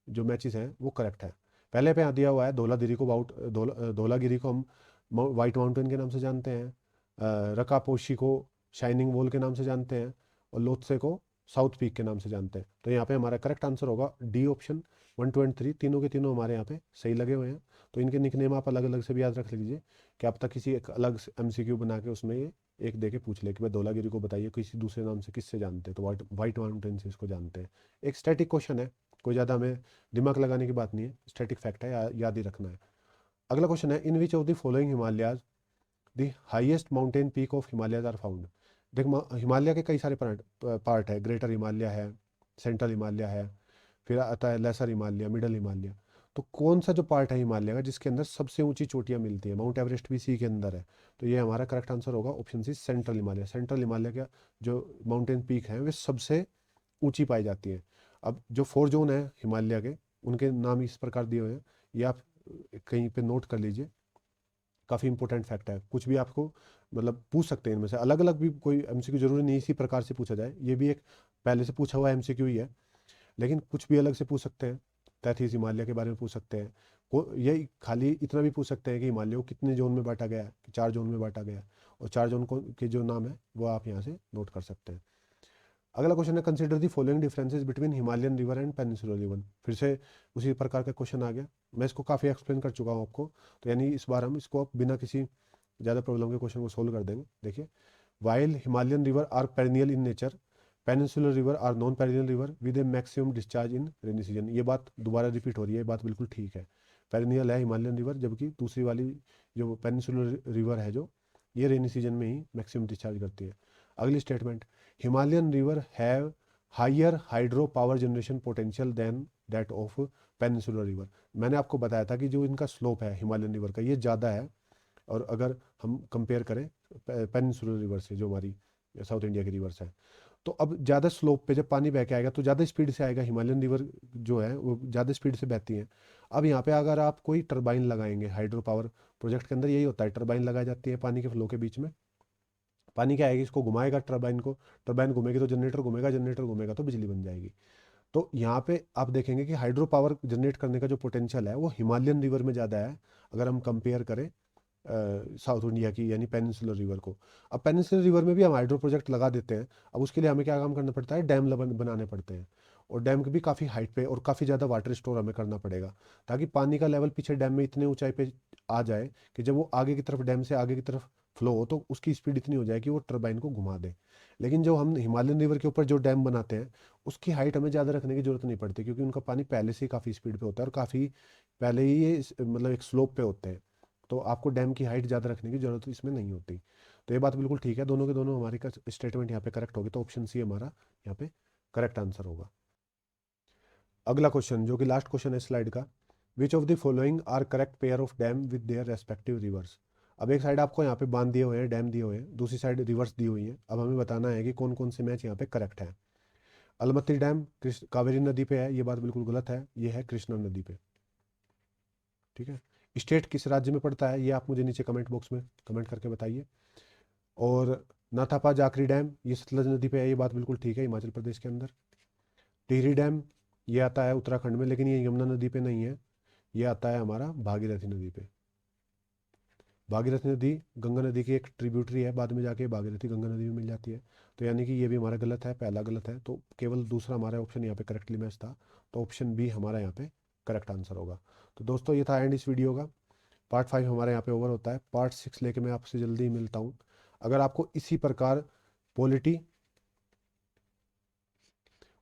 जो मैचेस हैं वो करेक्ट है। पहले पे यहाँ दिया हुआ है धौलागिरी को धौलागिरी को हम वाइट माउंटेन के नाम से जानते हैं, रकापोशी को शाइनिंग वॉल के नाम से जानते हैं, और लोत्से को साउथ पीक के नाम से जानते हैं। तो यहाँ पे हमारा करेक्ट आंसर होगा डी ऑप्शन 1, 2 एंड 3, तीनों के तीनों हमारे यहाँ पे सही लगे हुए हैं। तो इनके निकनेम आप अलग अलग से भी याद रख लीजिए, कि आप तक किसी एक अलग MCQ बना के उसमें ये एक दे के पूछ ले कि भाई धौलागिरी को बताइए किसी दूसरे नाम से किससे जानते हैं, तो वाइट माउंटेन से इसको जानते हैं। एक स्टैटिक क्वेश्चन है, कोई ज़्यादा हमें दिमाग लगाने की बात नहीं है, स्टैटिक फैक्ट है, याद ही रखना है। अगला क्वेश्चन है, in which of the following Himalayas the highest mountain peak of Himalayas are found. देख हिमालय के कई सारे पार्ट है, ग्रेटर हिमालय है, सेंट्रल हिमालय है, फिर आता है लेसर हिमालय, मिडल हिमालय। तो कौन सा जो पार्ट है हिमालय का जिसके अंदर सबसे ऊंची चोटियां मिलती है, माउंट एवरेस्ट भी इसी के अंदर है, तो ये हमारा करेक्ट आंसर होगा option C central Himalaya. Central Himalaya का जो माउंटेन पीक है वे सबसे ऊंची पाई जाती है। अब जो 4 जोन है हिमालय के उनके नाम इस प्रकार दिए हुए हैं, ये आप कहीं पे नोट कर लीजिए। काफ़ी इंपॉर्टेंट फैक्ट है। कुछ भी आपको मतलब पूछ सकते हैं इनमें से, अलग अलग भी कोई एमसीक्यू जरूरी नहीं इसी प्रकार से पूछा जाए, ये भी एक पहले से पूछा हुआ एमसीक्यू ही है, लेकिन कुछ भी अलग से पूछ सकते हैं। तैतीस हिमालय के बारे में पूछ सकते हैं, को यही खाली इतना भी पूछ सकते हैं कि हिमालय को कितने जोन में बांटा गया है, कि 4 जोन में बांटा गया है, और 4 जोन को के जो नाम है वो आप यहाँ से नोट कर सकते हैं। अगला क्वेश्चन है, consider the following differences between Himalayan river and peninsular river. फिर से उसी प्रकार का क्वेश्चन आ गया। मैं इसको काफ़ी एक्सप्लेन कर चुका हूँ आपको, तो यानी इस बार हम इसको बिना किसी ज़्यादा प्रॉब्लम के क्वेश्चन को सोल्व कर देंगे। देखिए, while Himalayan river are perennial in nature, peninsular river are non perennial river with a maximum discharge in rainy season. ये बात दोबारा रिपीट हो रही है, ये बात बिल्कुल ठीक है। पेरिनियल है हिमालयन रिवर, जबकि दूसरी वाली जो पेनिनसुलर रिवर है जो, ये रेनी सीजन में ही मैक्सिमम डिस्चार्ज करती है। अगली statement, Himalayan river have higher hydro power generation potential than that of peninsular river. मैंने आपको बताया था कि जो इनका स्लोप है हिमालयन रिवर का, ये ज़्यादा है, और अगर हम कंपेयर करें पेनिनसुलर रिवर से, जो हमारी साउथ इंडिया की रिवर्स है, तो अब ज़्यादा स्लोप पे जब पानी बह के आएगा तो ज़्यादा स्पीड से आएगा। हिमालयन रिवर जो है वो ज़्यादा स्पीड से बहती हैं। अब यहाँ पे अगर आप कोई टरबाइन लगाएंगे, हाइड्रो पावर प्रोजेक्ट के अंदर यही होता है, टरबाइन लगाई जाती है पानी के फ्लो के बीच में। पानी क्या आएगी, इसको घुमाएगा टरबाइन को, टरबाइन घूमेगी तो जनरेटर घूमेगा, जनरेटर घूमेगा तो बिजली बन जाएगी। तो यहाँ पे आप देखेंगे कि हाइड्रो पावर जनरेट करने का जो पोटेंशियल है वो हिमालयन रिवर में ज़्यादा है, अगर हम कंपेयर करें साउथ इंडिया की यानी पेनिनसुलर रिवर को। अब पेनिनसुलर रिवर में भी हम हाइड्रो प्रोजेक्ट लगा देते हैं। अब उसके लिए हमें क्या काम करना पड़ता है, डैम बनाने पड़ते हैं, और डैम की भी काफ़ी हाइट पे और काफ़ी ज़्यादा वाटर स्टोर हमें करना पड़ेगा, ताकि पानी का लेवल पीछे डैम में इतने ऊंचाई पे आ जाए कि जब वो आगे की तरफ, डैम से आगे की तरफ फ्लो हो, तो उसकी स्पीड इतनी हो जाए कि वो टरबाइन को घुमा दे। लेकिन जो हम हिमालयन रिवर के ऊपर जो डैम बनाते हैं, उसकी हाइट हमें ज़्यादा रखने की जरूरत नहीं पड़ती, क्योंकि उनका पानी पहले से ही काफ़ी स्पीड पे होता है और काफ़ी पहले ही ये मतलब एक स्लोप पे होते हैं। तो आपको डैम की हाइट ज़्यादा रखने की जरूरत इसमें नहीं होती। तो ये बात बिल्कुल ठीक है, दोनों के दोनों हमारी स्टेटमेंट यहाँ पे करेक्ट होगी, तो ऑप्शन सी हमारा यहाँ पे करेक्ट आंसर होगा। अगला क्वेश्चन जो कि लास्ट क्वेश्चन है स्लाइड का, which of the following are correct pair of dam with their respective rivers. अब एक साइड आपको यहाँ पे बांध दिए हुए हैं, डैम दिए हुए हैं, दूसरी साइड रिवर्स दी हुई है। अब हमें बताना है कि कौन कौन से मैच यहाँ पे करेक्ट है। अलमत्ती डैम कृष्ण कावेरी नदी पे है, ये बात बिल्कुल गलत है, ये है कृष्णा नदी पे। ठीक है। स्टेट किस राज्य में पड़ता है, ये आप मुझे नीचे कमेंट बॉक्स में कमेंट करके बताइए। और नाथापा जाखरी डैम ये सतलज नदी पे है, ये बात बिल्कुल ठीक है, हिमाचल प्रदेश के अंदर। टिहरी डैम ये आता है उत्तराखंड में, लेकिन ये यमुना नदी पे नहीं है, ये आता है हमारा भागीरथी नदी पे। भागीरथी नदी गंगा नदी की एक ट्रिब्यूटरी है, बाद में जाके भागीरथी गंगा नदी में मिल जाती है। तो यानी कि ये भी हमारा गलत है, पहला गलत है, तो केवल दूसरा हमारा ऑप्शन यहाँ पे करेक्टली मैच था, तो ऑप्शन बी हमारा यहाँ पे करेक्ट आंसर होगा। तो दोस्तों ये था एंड इस वीडियो का। पार्ट 5 हमारे यहाँ पे ओवर होता है, पार्ट 6 लेके मैं आपसे जल्दी ही मिलता हूँ। अगर आपको इसी प्रकार पॉलिटी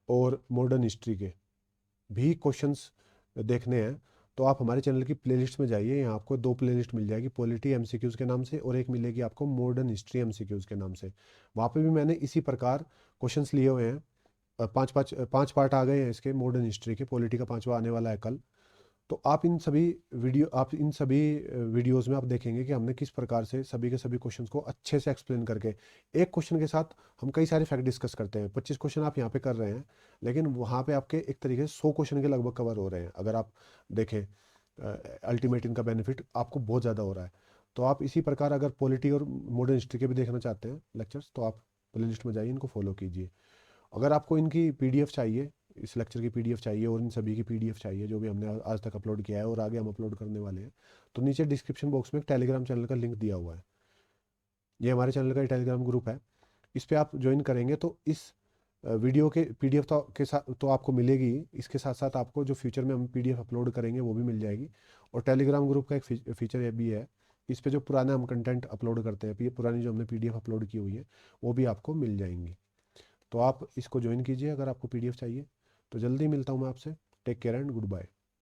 और मॉडर्न हिस्ट्री के भी क्वेश्चंस देखने हैं, तो आप हमारे चैनल की प्लेलिस्ट में जाइए, यहाँ आपको 2 प्लेलिस्ट मिल जाएगी, पॉलिटी एमसीक्यूज़ के नाम से, और एक मिलेगी आपको मॉडर्न हिस्ट्री एमसीक्यूज़ के नाम से। वहाँ पे भी मैंने इसी प्रकार क्वेश्चंस लिए हुए हैं। पाँच पार्ट आ गए हैं इसके मॉडर्न हिस्ट्री के, पॉलिटी का 5वां आने वाला है कल। तो आप इन सभी वीडियोस में आप देखेंगे कि हमने किस प्रकार से सभी के सभी क्वेश्चंस को अच्छे से एक्सप्लेन करके, एक क्वेश्चन के साथ हम कई सारे फैक्ट डिस्कस करते हैं। 25 क्वेश्चन आप यहाँ पे कर रहे हैं, लेकिन वहाँ पे आपके एक तरीके से 100 क्वेश्चन के लगभग कवर हो रहे हैं। अगर आप देखें अल्टीमेट इनका बेनिफिट आपको बहुत ज़्यादा हो रहा है। तो आप इसी प्रकार अगर पॉलिटी और मॉडर्न हिस्ट्री के भी देखना चाहते हैं लेक्चर्स, तो आप प्ले लिस्ट में जाइए, इनको फॉलो कीजिए। अगर आपको इनकी पीडीएफ चाहिए, इस लेक्चर की पीडीएफ चाहिए और इन सभी की पीडीएफ चाहिए जो भी हमने आज तक अपलोड किया है और आगे हम अपलोड करने वाले हैं, तो नीचे डिस्क्रिप्शन बॉक्स में एक टेलीग्राम चैनल का लिंक दिया हुआ है। ये हमारे चैनल का टेलीग्राम ग्रुप है, इस पर आप ज्वाइन करेंगे तो इस वीडियो के पीडीएफ के साथ तो आपको मिलेगी, इसके साथ साथ आपको जो फ्यूचर में हम पीडीएफ अपलोड करेंगे वो भी मिल जाएगी। और टेलीग्राम ग्रुप का एक फीचर ये भी है, इस पे जो पुराना हम कंटेंट अपलोड करते हैं, ये पुरानी जो हमने पीडीएफ अपलोड की हुई है वो भी आपको मिल जाएंगी। तो आप इसको ज्वाइन कीजिए अगर आपको पीडीएफ चाहिए। तो जल्दी मिलता हूँ मैं आपसे। Take care and good bye.